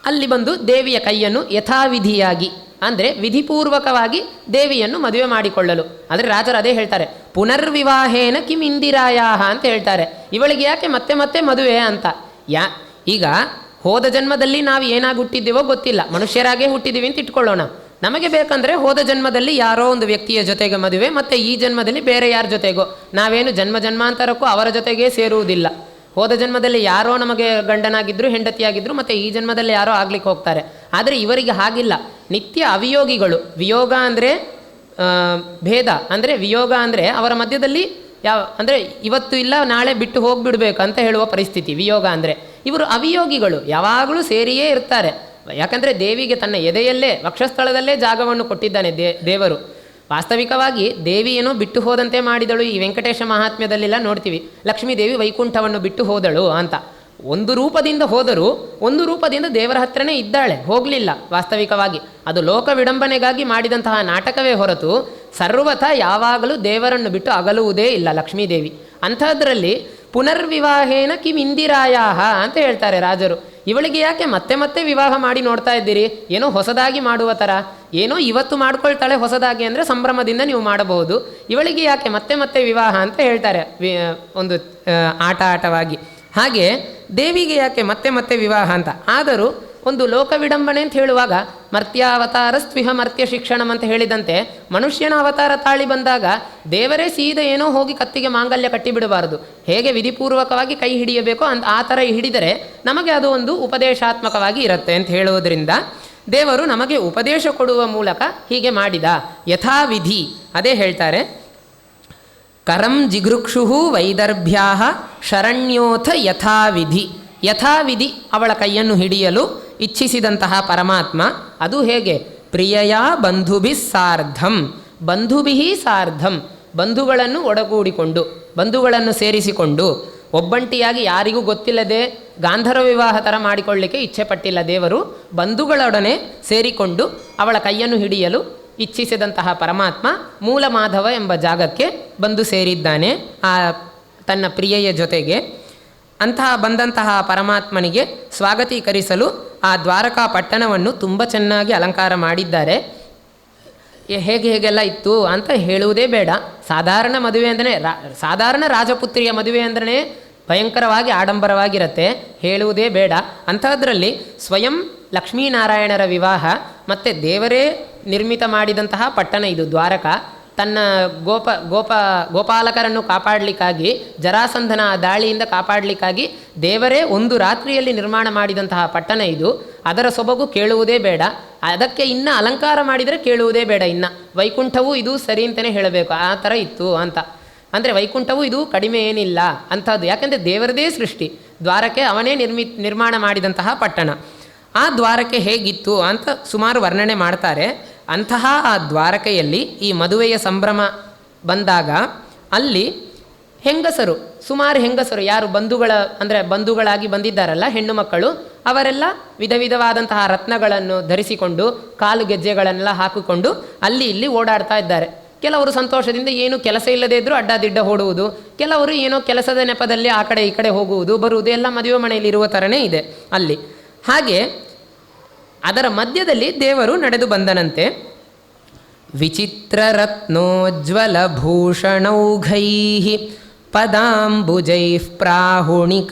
ಅಲ್ಲಿ ಬಂದು ದೇವಿಯ ಕೈಯನ್ನು ಯಥಾವಿಧಿಯಾಗಿ ಅಂದರೆ ವಿಧಿಪೂರ್ವಕವಾಗಿ ದೇವಿಯನ್ನು ಮದುವೆ ಮಾಡಿಕೊಳ್ಳಲು. ಆದರೆ ರಾಜರು ಅದೇ ಹೇಳ್ತಾರೆ, ಪುನರ್ವಿವಾಹೇನ ಕಿಂ ಇಂದಿರಾಯಾಹ ಅಂತ ಹೇಳ್ತಾರೆ. ಇವಳಿಗೆ ಯಾಕೆ ಮತ್ತೆ ಮತ್ತೆ ಮದುವೆ ಅಂತ. ಈಗ ಹೋದ ಜನ್ಮದಲ್ಲಿ ನಾವು ಏನಾಗಿ ಹುಟ್ಟಿದ್ದೇವೋ ಗೊತ್ತಿಲ್ಲ, ಮನುಷ್ಯರಾಗೇ ಹುಟ್ಟಿದ್ದೀವಿ ಅಂತ ಇಟ್ಕೊಳ್ಳೋಣ. ನಮಗೆ ಬೇಕಂದರೆ ಹೋದ ಜನ್ಮದಲ್ಲಿ ಯಾರೋ ಒಂದು ವ್ಯಕ್ತಿಯ ಜೊತೆಗೆ ಮದುವೆ, ಮತ್ತು ಈ ಜನ್ಮದಲ್ಲಿ ಬೇರೆ ಯಾರ ಜೊತೆಗೋ. ನಾವೇನು ಜನ್ಮಾಂತರಕ್ಕೂ ಅವರ ಜೊತೆಗೇ ಸೇರುವುದಿಲ್ಲ. ಹೋದ ಜನ್ಮದಲ್ಲಿ ಯಾರೋ ನಮಗೆ ಗಂಡನಾಗಿದ್ದರು, ಹೆಂಡತಿಯಾಗಿದ್ದರು, ಮತ್ತು ಈ ಜನ್ಮದಲ್ಲಿ ಯಾರೋ ಆಗ್ಲಿಕ್ಕೆ ಹೋಗ್ತಾರೆ. ಆದರೆ ಇವರಿಗೆ ಹಾಗಿಲ್ಲ, ನಿತ್ಯ ಅವಿಯೋಗಿಗಳು. ವಿಯೋಗ ಅಂದರೆ ಭೇದ, ಅಂದರೆ ವಿಯೋಗ ಅಂದರೆ ಅವರ ಮಧ್ಯದಲ್ಲಿ ಅಂದರೆ ಇವತ್ತು ಇಲ್ಲ ನಾಳೆ ಬಿಟ್ಟು ಹೋಗಿಬಿಡ್ಬೇಕು ಅಂತ ಹೇಳುವ ಪರಿಸ್ಥಿತಿ ವಿಯೋಗ ಅಂದರೆ. ಇವರು ಅವಿಯೋಗಿಗಳು, ಯಾವಾಗಲೂ ಸೇರಿಯೇ ಇರ್ತಾರೆ. ಯಾಕಂದರೆ ದೇವಿಗೆ ತನ್ನ ಎದೆಯಲ್ಲೇ ವಕ್ಷಸ್ಥಳದಲ್ಲೇ ಜಾಗವನ್ನು ಕೊಟ್ಟಿದ್ದಾನೆ ದೇವರು. ವಾಸ್ತವಿಕವಾಗಿ ದೇವಿ ಏನೋ ಬಿಟ್ಟು ಹೋದಂತೆ ಮಾಡಿದಳು. ಈ ವೆಂಕಟೇಶ ಮಹಾತ್ಮ್ಯದಲ್ಲೆಲ್ಲ ನೋಡ್ತೀವಿ, ಲಕ್ಷ್ಮೀದೇವಿ ವೈಕುಂಠವನ್ನು ಬಿಟ್ಟು ಹೋದಳು ಅಂತ. ಒಂದು ರೂಪದಿಂದ ಹೋದರೂ ಒಂದು ರೂಪದಿಂದ ದೇವರ ಹತ್ರನೇ ಇದ್ದಾಳೆ, ಹೋಗಲಿಲ್ಲ. ವಾಸ್ತವಿಕವಾಗಿ ಅದು ಲೋಕ ವಿಡಂಬನೆಗಾಗಿ ಮಾಡಿದಂತಹ ನಾಟಕವೇ ಹೊರತು ಸರ್ವಥ ಯಾವಾಗಲೂ ದೇವರನ್ನು ಬಿಟ್ಟು ಅಗಲುವುದೇ ಇಲ್ಲ ಲಕ್ಷ್ಮೀದೇವಿ. ಅಂಥದ್ರಲ್ಲಿ ಪುನರ್ವಿವಾಹೇನ ಕಿಂ ಇಂದಿರಾಯಾಹ ಅಂತ ಹೇಳ್ತಾರೆ ರಾಜರು. ಇವಳಿಗೆ ಯಾಕೆ ಮತ್ತೆ ಮತ್ತೆ ವಿವಾಹ ಮಾಡಿ ನೋಡ್ತಾ ಇದ್ದೀರಿ, ಏನೋ ಹೊಸದಾಗಿ ಮಾಡುವ ಥರ. ಏನೋ ಇವತ್ತು ಮಾಡ್ಕೊಳ್ತಾಳೆ ಹೊಸದಾಗಿ ಅಂದರೆ ಸಂಭ್ರಮದಿಂದ ನೀವು ಮಾಡಬಹುದು, ಇವಳಿಗೆ ಯಾಕೆ ಮತ್ತೆ ಮತ್ತೆ ವಿವಾಹ ಅಂತ ಹೇಳ್ತಾರೆ ಒಂದು ಆಟವಾಗಿ. ಹಾಗೆ ದೇವಿಗೆ ಯಾಕೆ ಮತ್ತೆ ಮತ್ತೆ ವಿವಾಹ ಅಂತ. ಆದರೂ ಒಂದು ಲೋಕ ವಿಡಂಬನೆ ಅಂತ ಹೇಳುವಾಗ ಮರ್ತ್ಯಾವತಾರ ಸ್ವಿಹ ಮರ್ತ್ಯ ಶಿಕ್ಷಣಂ ಅಂತ ಹೇಳಿದಂತೆ ಮನುಷ್ಯನ ಅವತಾರ ತಾಳಿ ಬಂದಾಗ ದೇವರೇ ಸೀದಾ ಏನೋ ಹೋಗಿ ಕತ್ತಿಗೆ ಮಾಂಗಲ್ಯ ಕಟ್ಟಿಬಿಡಬಾರದು. ಹೇಗೆ ವಿಧಿಪೂರ್ವಕವಾಗಿ ಕೈ ಹಿಡಿಯಬೇಕೋ ಆ ಥರ ಹಿಡಿದರೆ ನಮಗೆ ಅದು ಒಂದು ಉಪದೇಶಾತ್ಮಕವಾಗಿ ಇರುತ್ತೆ ಅಂತ ಹೇಳುವುದರಿಂದ ದೇವರು ನಮಗೆ ಉಪದೇಶ ಕೊಡುವ ಮೂಲಕ ಹೀಗೆ ಮಾಡಿದ ಯಥಾವಿಧಿ. ಅದೇ ಹೇಳ್ತಾರೆ, ಕರಂ ಜಿಘೃಕ್ಷು ವೈದರ್ಭ್ಯಾ ಶರಣ್ಯೋಥ ಯಥಾವಿಧಿ. ಯಥಾವಿಧಿ ಅವಳ ಕೈಯನ್ನು ಹಿಡಿಯಲು ಇಚ್ಛಿಸಿದಂತಹ ಪರಮಾತ್ಮ ಅದು ಹೇಗೆ? ಪ್ರಿಯಯಾ ಬಂಧುಭಿಃ ಸಾರ್ಧಂ, ಬಂಧುಭಿಃ ಸಾರ್ಧಂ, ಬಂಧುಗಳನ್ನು ಒಡಗೂಡಿಕೊಂಡು ಬಂಧುಗಳನ್ನು ಸೇರಿಸಿಕೊಂಡು. ಒಬ್ಬಂಟಿಯಾಗಿ ಯಾರಿಗೂ ಗೊತ್ತಿಲ್ಲದೆ ಗಾಂಧರ್ವ ವಿವಾಹ ಥರ ಮಾಡಿಕೊಳ್ಳಲಿಕ್ಕೆ ಇಚ್ಛೆ ಪಟ್ಟಿಲ್ಲ ದೇವರು. ಬಂಧುಗಳೊಡನೆ ಸೇರಿಕೊಂಡು ಅವಳ ಕೈಯನ್ನು ಹಿಡಿಯಲು ಇಚ್ಛಿಸಿದಂತಹ ಪರಮಾತ್ಮ ಮೂಲಮಾಧವ ಎಂಬ ಜಾಗಕ್ಕೆ ಬಂದು ಸೇರಿದ್ದಾನೆ ಆ ತನ್ನ ಪ್ರಿಯೆಯ ಜೊತೆಗೆ. ಅಂತಹ ಬಂದಂತಹ ಪರಮಾತ್ಮನಿಗೆ ಸ್ವಾಗತೀಕರಿಸಲು ಆ ದ್ವಾರಕಾ ಪಟ್ಟಣವನ್ನು ತುಂಬ ಚೆನ್ನಾಗಿ ಅಲಂಕಾರ ಮಾಡಿದ್ದಾರೆ. ಹೇಗೆಲ್ಲ ಇತ್ತು ಅಂತ ಹೇಳುವುದೇ ಬೇಡ. ಸಾಧಾರಣ ಮದುವೆ ಅಂದರೆ ಸಾಧಾರಣ ರಾಜಪುತ್ರಿಯ ಮದುವೆ ಅಂದ್ರೆ ಭಯಂಕರವಾಗಿ ಆಡಂಬರವಾಗಿರುತ್ತೆ, ಹೇಳುವುದೇ ಬೇಡ. ಅಂಥದ್ರಲ್ಲಿ ಸ್ವಯಂ ಲಕ್ಷ್ಮೀನಾರಾಯಣರ ವಿವಾಹ ಮತ್ತು ದೇವರೇ ನಿರ್ಮಿತ ಮಾಡಿದಂತಹ ಪಟ್ಟಣ ಇದು ದ್ವಾರಕ. ತನ್ನ ಗೋಪಾಲಕರನ್ನು ಕಾಪಾಡಲಿಕ್ಕಾಗಿ, ಜರಾಸಂಧನ ದಾಳಿಯಿಂದ ಕಾಪಾಡಲಿಕ್ಕಾಗಿ ದೇವರೇ ಒಂದು ರಾತ್ರಿಯಲ್ಲಿ ನಿರ್ಮಾಣ ಮಾಡಿದಂತಹ ಪಟ್ಟಣ ಇದು. ಅದರ ಸೊಬಗು ಕೇಳುವುದೇ ಬೇಡ. ಅದಕ್ಕೆ ಇನ್ನು ಅಲಂಕಾರ ಮಾಡಿದರೆ ಕೇಳುವುದೇ ಬೇಡ. ಇನ್ನು ವೈಕುಂಠವೂ ಇದು ಸರಿ ಅಂತಲೇ ಹೇಳಬೇಕು, ಆ ಥರ ಇತ್ತು ಅಂತ. ಅಂದರೆ ವೈಕುಂಠವೂ ಇದು ಕಡಿಮೆ ಏನಿಲ್ಲ ಅಂಥದ್ದು. ಯಾಕೆಂದರೆ ದೇವರದೇ ಸೃಷ್ಟಿ, ದ್ವಾರಕೆ ಅವನೇ ನಿರ್ಮಾಣ ಮಾಡಿದಂತಹ ಪಟ್ಟಣ. ಆ ದ್ವಾರಕೆ ಹೇಗಿತ್ತು ಅಂತ ಸುಮಾರು ವರ್ಣನೆ ಮಾಡ್ತಾರೆ. ಅಂತಹ ಆ ದ್ವಾರಕೆಯಲ್ಲಿ ಈ ಮದುವೆಯ ಸಂಭ್ರಮ ಬಂದಾಗ ಅಲ್ಲಿ ಹೆಂಗಸರು, ಸುಮಾರು ಹೆಂಗಸರು ಯಾರು ಬಂಧುಗಳಾಗಿ ಬಂದಿದ್ದಾರಲ್ಲ ಹೆಣ್ಣು ಮಕ್ಕಳು, ಅವರೆಲ್ಲ ವಿಧ ವಿಧವಾದಂತಹ ರತ್ನಗಳನ್ನು ಧರಿಸಿಕೊಂಡು ಕಾಲು ಗೆಜ್ಜೆಗಳನ್ನೆಲ್ಲ ಹಾಕಿಕೊಂಡು ಅಲ್ಲಿ ಇಲ್ಲಿ ಓಡಾಡ್ತಾ ಇದ್ದಾರೆ. ಕೆಲವರು ಸಂತೋಷದಿಂದ ಏನು ಕೆಲಸ ಇಲ್ಲದೇ ಇದ್ದರೂ ಅಡ್ಡದಿಡ್ಡ ಓಡುವುದು, ಕೆಲವರು ಏನೋ ಕೆಲಸದ ನೆಪದಲ್ಲಿ ಆ ಕಡೆ ಈ ಕಡೆ ಹೋಗುವುದು ಬರುವುದು ಎಲ್ಲ ಮದುವೆ ಮನೆಯಲ್ಲಿ ಇರುವ ಥರನೇ ಇದೆ ಅಲ್ಲಿ. ಹಾಗೆ ಅದರ ಮಧ್ಯದಲ್ಲಿ ದೇವರು ನಡೆದು ಬಂದನಂತೆ. ವಿಚಿತ್ರ ರತ್ನೋಜ್ವಲ ಭೂಷಣೌಘೈ ಪದಾಂಬುಜೈ ಪ್ರಾಹುಣಿಕಾಂಗನಾನಾಂ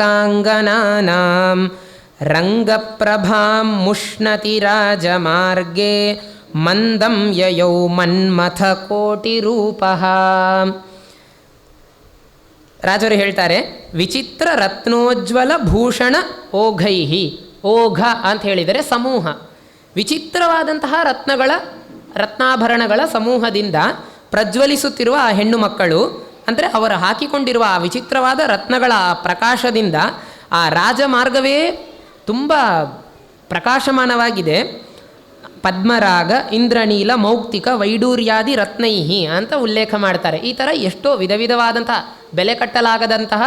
ರಂಗಪ್ರಭಾಂ ಮುಷ್ಣತಿ ರಾಜಮಾರ್ಗೇ ಮಂದಂ ಯಯೌ ಮನ್ಮಥ ಕೋಟಿರೂಪಃ. ರಾಜರು ಹೇಳ್ತಾರೆ, ವಿಚಿತ್ರ ರತ್ನೋಜ್ವಲ ಭೂಷಣ ಓಘೈಹಿ. ಓಘ ಅಂತ ಹೇಳಿದರೆ ಸಮೂಹ, ವಿಚಿತ್ರವಾದಂತಹ ರತ್ನಾಭರಣಗಳ ಸಮೂಹದಿಂದ ಪ್ರಜ್ವಲಿಸುತ್ತಿರುವ ಆ ಹೆಣ್ಣು ಮಕ್ಕಳು, ಅಂದರೆ ಅವರು ಹಾಕಿಕೊಂಡಿರುವ ಆ ವಿಚಿತ್ರವಾದ ರತ್ನಗಳ ಪ್ರಕಾಶದಿಂದ ಆ ರಾಜಮಾರ್ಗವೇ ತುಂಬ ಪ್ರಕಾಶಮಾನವಾಗಿದೆ. ಪದ್ಮರಾಗ ಇಂದ್ರನೀಲ ಮೌಕ್ತಿಕ ವೈಡೂರ್ಯಾದಿ ರತ್ನೈಹಿ ಅಂತ ಉಲ್ಲೇಖ ಮಾಡ್ತಾರೆ. ಈ ಥರ ಎಷ್ಟೋ ವಿಧ ವಿಧವಾದಂತಹ ಬೆಲೆ ಕಟ್ಟಲಾಗದಂತಹ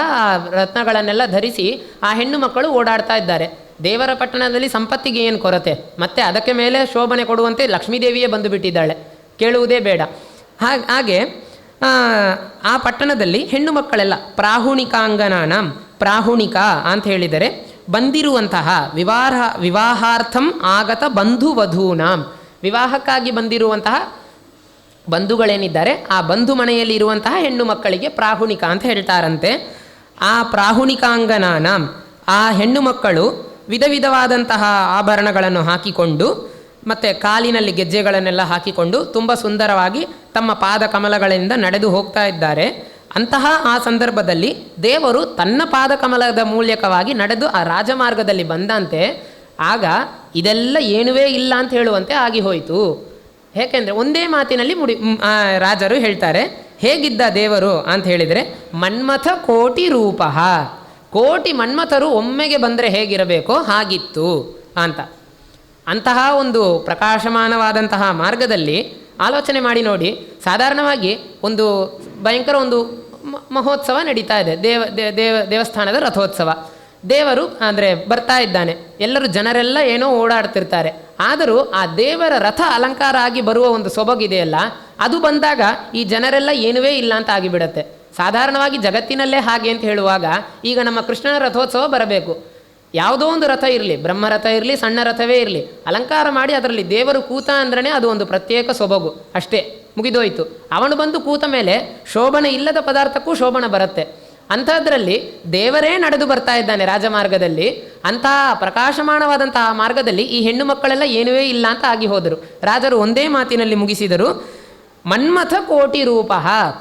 ರತ್ನಗಳನ್ನೆಲ್ಲ ಧರಿಸಿ ಆ ಹೆಣ್ಣು ಮಕ್ಕಳು ಓಡಾಡ್ತಾ ಇದ್ದಾರೆ. ದೇವರ ಪಟ್ಟಣದಲ್ಲಿ ಸಂಪತ್ತಿಗೆ ಏನು ಕೊರತೆ, ಮತ್ತು ಅದಕ್ಕೆ ಮೇಲೆ ಶೋಭನೆ ಕೊಡುವಂತೆ ಲಕ್ಷ್ಮೀದೇವಿಯೇ ಬಂದು ಬಿಟ್ಟಿದ್ದಾಳೆ, ಕೇಳುವುದೇ ಬೇಡ. ಹಾಗೆ ಆ ಪಟ್ಟಣದಲ್ಲಿ ಹೆಣ್ಣು ಮಕ್ಕಳೆಲ್ಲ ಪ್ರಾಹುಣಿಕಾಂಗನಾಂ, ಪ್ರಾಹುಣಿಕ ಅಂತ ಹೇಳಿದರೆ ಬಂದಿರುವಂತಹ ವಿವಾಹಾರ್ಥಂ ಆಗತ ಬಂಧು ವಧೂನಾಂ, ವಿವಾಹಕ್ಕಾಗಿ ಬಂದಿರುವಂತಹ ಬಂಧುಗಳೇನಿದ್ದಾರೆ ಆ ಬಂಧು ಮನೆಯಲ್ಲಿ ಇರುವಂತಹ ಹೆಣ್ಣು ಮಕ್ಕಳಿಗೆ ಪ್ರಾಹುಣಿಕ ಅಂತ ಹೇಳ್ತಾರಂತೆ. ಆ ಪ್ರಾಹುಣಿಕಾಂಗನಾಂ, ಆ ಹೆಣ್ಣು ಮಕ್ಕಳು ವಿಧ ವಿಧವಾದಂತಹ ಆಭರಣಗಳನ್ನು ಹಾಕಿಕೊಂಡು ಮತ್ತು ಕಾಲಿನಲ್ಲಿ ಗೆಜ್ಜೆಗಳನ್ನೆಲ್ಲ ಹಾಕಿಕೊಂಡು ತುಂಬ ಸುಂದರವಾಗಿ ತಮ್ಮ ಪಾದ ಕಮಲಗಳಿಂದ ನಡೆದು ಹೋಗ್ತಾ ಇದ್ದಾರೆ. ಅಂತಹ ಆ ಸಂದರ್ಭದಲ್ಲಿ ದೇವರು ತನ್ನ ಪಾದಕಮಲದ ಮೂಲಕವಾಗಿ ನಡೆದು ಆ ರಾಜಮಾರ್ಗದಲ್ಲಿ ಬಂದಂತೆ ಆಗ ಇದೆಲ್ಲ ಏನುವೇ ಇಲ್ಲ ಅಂತ ಹೇಳುವಂತೆ ಆಗಿ ಹೋಯಿತು. ಏಕೆಂದರೆ ಒಂದೇ ಮಾತಿನಲ್ಲಿ ರಾಜರು ಹೇಳ್ತಾರೆ, ಹೇಗಿದ್ದ ದೇವರು ಅಂತ ಹೇಳಿದರೆ ಮನ್ಮಥ ಕೋಟಿ ರೂಪ, ಕೋಟಿ ಮನ್ಮಥರು ಒಮ್ಮೆಗೆ ಬಂದರೆ ಹೇಗಿರಬೇಕೋ ಹಾಗಿತ್ತು ಅಂತ. ಅಂತಹ ಒಂದು ಪ್ರಕಾಶಮಾನವಾದಂತಹ ಮಾರ್ಗದಲ್ಲಿ ಆಲೋಚನೆ ಮಾಡಿ ನೋಡಿ, ಸಾಧಾರಣವಾಗಿ ಒಂದು ಭಯಂಕರ ಒಂದು ಮಹೋತ್ಸವ ನಡೀತಾ ಇದೆ, ದೇವಸ್ಥಾನದ ರಥೋತ್ಸವ. ದೇವರು ಅಂದರೆ ಬರ್ತಾ ಇದ್ದಾನೆ, ಎಲ್ಲರೂ ಜನರೆಲ್ಲ ಏನೋ ಓಡಾಡ್ತಿರ್ತಾರೆ. ಆದರೂ ಆ ದೇವರ ರಥ ಅಲಂಕಾರ ಆಗಿ ಬರುವ ಒಂದು ಸೊಬಗಿದೆಯಲ್ಲ, ಅದು ಬಂದಾಗ ಈ ಜನರೆಲ್ಲ ಏನುವೇ ಇಲ್ಲ ಅಂತ ಆಗಿಬಿಡತ್ತೆ. ಸಾಧಾರಣವಾಗಿ ಜಗತ್ತಿನಲ್ಲೇ ಹಾಗೆ ಅಂತ ಹೇಳುವಾಗ ಈಗ ನಮ್ಮ ಕೃಷ್ಣನ ರಥೋತ್ಸವ ಬರಬೇಕು. ಯಾವುದೋ ಒಂದು ರಥ ಇರಲಿ, ಬ್ರಹ್ಮರಥ ಇರಲಿ, ಸಣ್ಣ ರಥವೇ ಇರಲಿ, ಅಲಂಕಾರ ಮಾಡಿ ಅದರಲ್ಲಿ ದೇವರು ಕೂತ ಅಂದ್ರೇ ಅದು ಒಂದು ಪ್ರತ್ಯೇಕ ಸೊಬಗು, ಅಷ್ಟೇ, ಮುಗಿದೋಯ್ತು. ಅವನು ಬಂದು ಕೂತ ಮೇಲೆ ಶೋಭನೆ ಇಲ್ಲದ ಪದಾರ್ಥಕ್ಕೂ ಶೋಭನೆ ಬರುತ್ತೆ. ಅಂಥದ್ರಲ್ಲಿ ದೇವರೇ ನಡೆದು ಬರ್ತಾ ಇದ್ದಾನೆ ರಾಜಮಾರ್ಗದಲ್ಲಿ. ಅಂತಹ ಪ್ರಕಾಶಮಾನವಾದಂತಹ ಮಾರ್ಗದಲ್ಲಿ ಈ ಹೆಣ್ಣು ಮಕ್ಕಳೆಲ್ಲ ಏನುವೇ ಇಲ್ಲ ಅಂತ ಆಗಿ ಹೋದರು. ರಾಜರು ಒಂದೇ ಮಾತಿನಲ್ಲಿ ಮುಗಿಸಿದರು, ಮನ್ಮಥ ಕೋಟಿ ರೂಪ,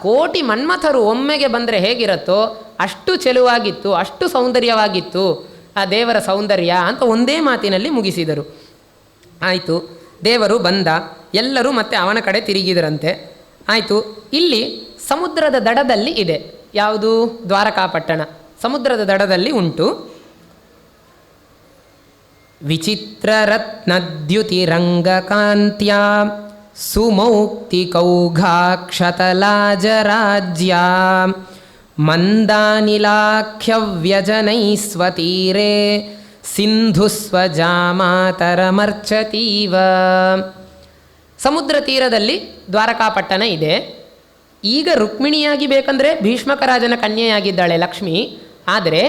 ಕೋಟಿ ಮನ್ಮಥರು ಒಮ್ಮೆಗೆ ಬಂದರೆ ಹೇಗಿರುತ್ತೋ ಅಷ್ಟು ಚೆಲುವಾಗಿತ್ತು, ಅಷ್ಟು ಸೌಂದರ್ಯವಾಗಿತ್ತು ಆ ದೇವರ ಸೌಂದರ್ಯ ಅಂತ ಒಂದೇ ಮಾತಿನಲ್ಲಿ ಮುಗಿಸಿದರು. ಆಯಿತು, ದೇವರು ಬಂದ, ಎಲ್ಲರೂ ಮತ್ತೆ ಅವನ ಕಡೆ ತಿರುಗಿದರಂತೆ. ಆಯಿತು, ಇಲ್ಲಿ ಸಮುದ್ರದ ದಡದಲ್ಲಿ ಇದೆ. ಯಾವುದು? ದ್ವಾರಕಾಪಟ್ಟಣ ಸಮುದ್ರದ ದಡದಲ್ಲಿ ಉಂಟು. ವಿಚಿತ್ರ ರತ್ನದ್ಯುತಿರಂಗಕಾಂತ್ಯ ಸುಮೌಕ್ತಿಕೌಘಾಕ್ಷತಲಾಜರಾಜ್ಯ ಮಂದಾನಿಲಾಖ್ಯವ್ಯಜನೈಸ್ವತೀರೆ ಸಿಂಧುಸ್ವಜಾಮಾತರಮರ್ಚತೀವ. ಸಮುದ್ರ ತೀರದಲ್ಲಿ ದ್ವಾರಕಾಪಟ್ಟಣ ಇದೆ. ಈಗ ರುಕ್ಮಿಣಿಯಾಗಿ ಬೇಕಂದರೆ ಭೀಷ್ಮಕ ರಾಜನ ಕನ್ಯೆಯಾಗಿದ್ದಾಳೆ ಲಕ್ಷ್ಮಿ. ಆದರೆ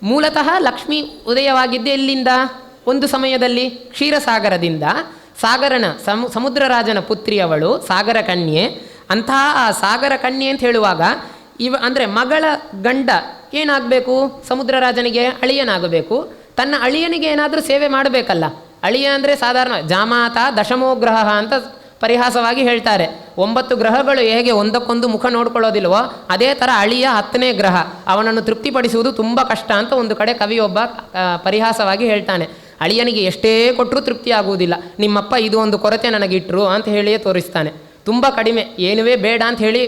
ಮೂಲತಃ ಲಕ್ಷ್ಮಿ ಉದಯವಾಗಿದ್ದೆ ಎಲ್ಲಿಂದ? ಒಂದು ಸಮಯದಲ್ಲಿ ಕ್ಷೀರಸಾಗರದಿಂದ. ಸಾಗರನ ಸಮುದ್ರ ರಾಜನ ಪುತ್ರಿ ಅವಳು, ಸಾಗರ ಕನ್ಯೆ. ಅಂತಹ ಆ ಸಾಗರ ಕನ್ಯೆ ಅಂತ ಹೇಳುವಾಗ ಅಂದರೆ ಮಗಳ ಗಂಡ ಏನಾಗಬೇಕು? ಸಮುದ್ರ ರಾಜನಿಗೆ ಅಳಿಯನಾಗಬೇಕು. ತನ್ನ ಅಳಿಯನಿಗೆ ಏನಾದರೂ ಸೇವೆ ಮಾಡಬೇಕಲ್ಲ. ಅಳಿಯ ಅಂದರೆ ಸಾಧಾರಣ ಜಾಮಾತ ದಶಮೋಗ್ರಹ ಅಂತ ಪರಿಹಾಸವಾಗಿ ಹೇಳ್ತಾರೆ. 9 ಗ್ರಹಗಳು ಹೇಗೆ ಒಂದಕ್ಕೊಂದು ಮುಖ ನೋಡ್ಕೊಳ್ಳೋದಿಲ್ವೋ ಅದೇ ಥರ ಅಳಿಯ 10ನೇ ಗ್ರಹ, ಅವನನ್ನು ತೃಪ್ತಿಪಡಿಸುವುದು ತುಂಬ ಕಷ್ಟ ಅಂತ ಒಂದು ಕಡೆ ಕವಿಯೊಬ್ಬ ಪರಿಹಾಸವಾಗಿ ಹೇಳ್ತಾನೆ. ಅಳಿಯನಿಗೆ ಎಷ್ಟೇ ಕೊಟ್ಟರೂ ತೃಪ್ತಿ ಆಗುವುದಿಲ್ಲ. ನಿಮ್ಮಪ್ಪ ಇದು ಒಂದು ಕೊರತೆ ನನಗಿಟ್ರು ಅಂತ ಹೇಳಿಯೇ ತೋರಿಸ್ತಾನೆ. ತುಂಬ ಕಡಿಮೆ, ಏನುವೇ ಬೇಡ ಅಂತ ಹೇಳಿ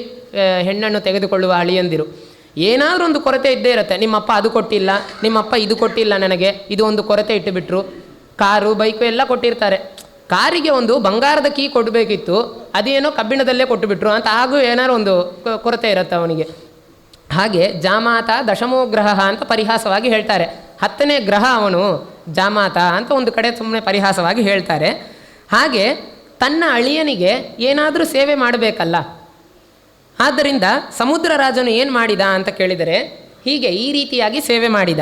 ಹೆಣ್ಣನ್ನು ತೆಗೆದುಕೊಳ್ಳುವ ಅಳಿಯಂದಿರು. ಏನಾದರೂ ಒಂದು ಕೊರತೆ ಇದ್ದೇ ಇರುತ್ತೆ. ನಿಮ್ಮಪ್ಪ ಅದು ಕೊಟ್ಟಿಲ್ಲ, ನಿಮ್ಮಪ್ಪ ಇದು ಕೊಟ್ಟಿಲ್ಲ, ನನಗೆ ಇದು ಒಂದು ಕೊರತೆ ಇಟ್ಟುಬಿಟ್ರು. ಕಾರು ಬೈಕು ಎಲ್ಲ ಕೊಟ್ಟಿರ್ತಾರೆ. ಕಾರಿಗೆ ಒಂದು ಬಂಗಾರದ ಕೀ ಕೊಡಬೇಕಿತ್ತು, ಅದೇನೋ ಕಬ್ಬಿಣದಲ್ಲೇ ಕೊಟ್ಟುಬಿಟ್ರು ಅಂತ, ಹಾಗೂ ಏನಾದ್ರು ಒಂದು ಕೊರತೆ ಇರುತ್ತೆ ಅವನಿಗೆ. ಹಾಗೆ ಜಾಮಾತ ದಶಮೋ ಗ್ರಹ ಅಂತ ಪರಿಹಾಸವಾಗಿ ಹೇಳ್ತಾರೆ. 10ನೇ ಗ್ರಹ ಅವನು ಜಾಮಾತ ಅಂತ ಒಂದು ಕಡೆ ಸುಮ್ಮನೆ ಪರಿಹಾಸವಾಗಿ ಹೇಳ್ತಾರೆ. ಹಾಗೆ ತನ್ನ ಅಳಿಯನಿಗೆ ಏನಾದರೂ ಸೇವೆ ಮಾಡಬೇಕಲ್ಲ. ಆದ್ದರಿಂದ ಸಮುದ್ರ ರಾಜನು ಏನು ಮಾಡಿದ ಅಂತ ಕೇಳಿದರೆ ಹೀಗೆ ಈ ರೀತಿಯಾಗಿ ಸೇವೆ ಮಾಡಿದ.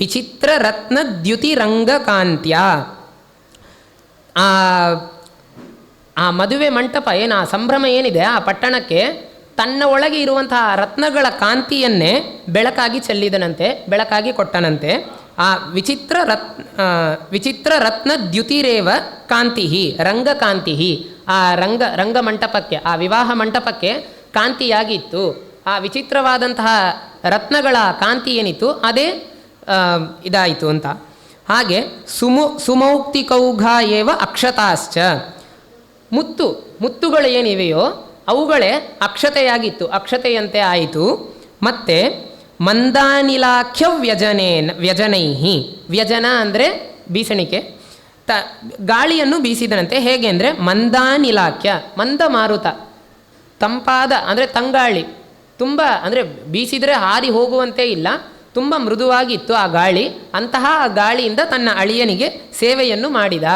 ವಿಚಿತ್ರ ರತ್ನ ದ್ಯುತಿರಂಗ ಕಾಂತ್ಯ, ಆ ಮದುವೆ ಮಂಟಪ ಏನು, ಆ ಸಂಭ್ರಮ ಏನಿದೆ ಆ ಪಟ್ಟಣಕ್ಕೆ ತನ್ನ ಒಳಗೆ ಇರುವಂತಹ ರತ್ನಗಳ ಕಾಂತಿಯನ್ನೇ ಬೆಳಕಾಗಿ ಚೆಲ್ಲಿದನಂತೆ, ಬೆಳಕಾಗಿ ಕೊಟ್ಟನಂತೆ. ಆ ವಿಚಿತ್ರ ರತ್ನ ದ್ಯುತಿರೇವ ಕಾಂತಿ ರಂಗಕಾಂತಿ, ಆ ರಂಗಮಂಟಪಕ್ಕೆ, ಆ ವಿವಾಹ ಮಂಟಪಕ್ಕೆ ಕಾಂತಿಯಾಗಿತ್ತು. ಆ ವಿಚಿತ್ರವಾದಂತಹ ರತ್ನಗಳ ಕಾಂತಿ ಏನಿತ್ತು ಅದೇ ಇದಾಯಿತು ಅಂತ. ಹಾಗೆ ಸುಮೌಕ್ತಿಕೌಘ ಏವ ಅಕ್ಷತಾಶ್ಚ, ಮುತ್ತುಗಳು ಏನಿವೆಯೋ ಅವುಗಳೇ ಅಕ್ಷತೆಯಾಗಿತ್ತು, ಅಕ್ಷತೆಯಂತೆ ಆಯಿತು. ಮತ್ತು ಮಂದಾನಿಲಾಖ್ಯ ವ್ಯಜನೈಹಿ, ವ್ಯಜನ ಅಂದರೆ ಬೀಸಣಿಕೆ, ಗಾಳಿಯನ್ನು ಬೀಸಿದನಂತೆ. ಹೇಗೆ ಅಂದರೆ ಮಂದಾನಿಲಾಖ್ಯ, ಮಂದ ಮಾರುತ, ತಂಪಾದ ಅಂದರೆ ತಂಗಾಳಿ, ತುಂಬ ಅಂದರೆ ಬೀಸಿದರೆ ಹಾರಿ ಹೋಗುವಂತೆ ಇಲ್ಲ, ತುಂಬ ಮೃದುವಾಗಿತ್ತು ಆ ಗಾಳಿ. ಅಂತಹ ಗಾಳಿಯಿಂದ ತನ್ನ ಅಳಿಯನಿಗೆ ಸೇವೆಯನ್ನು ಮಾಡಿದ.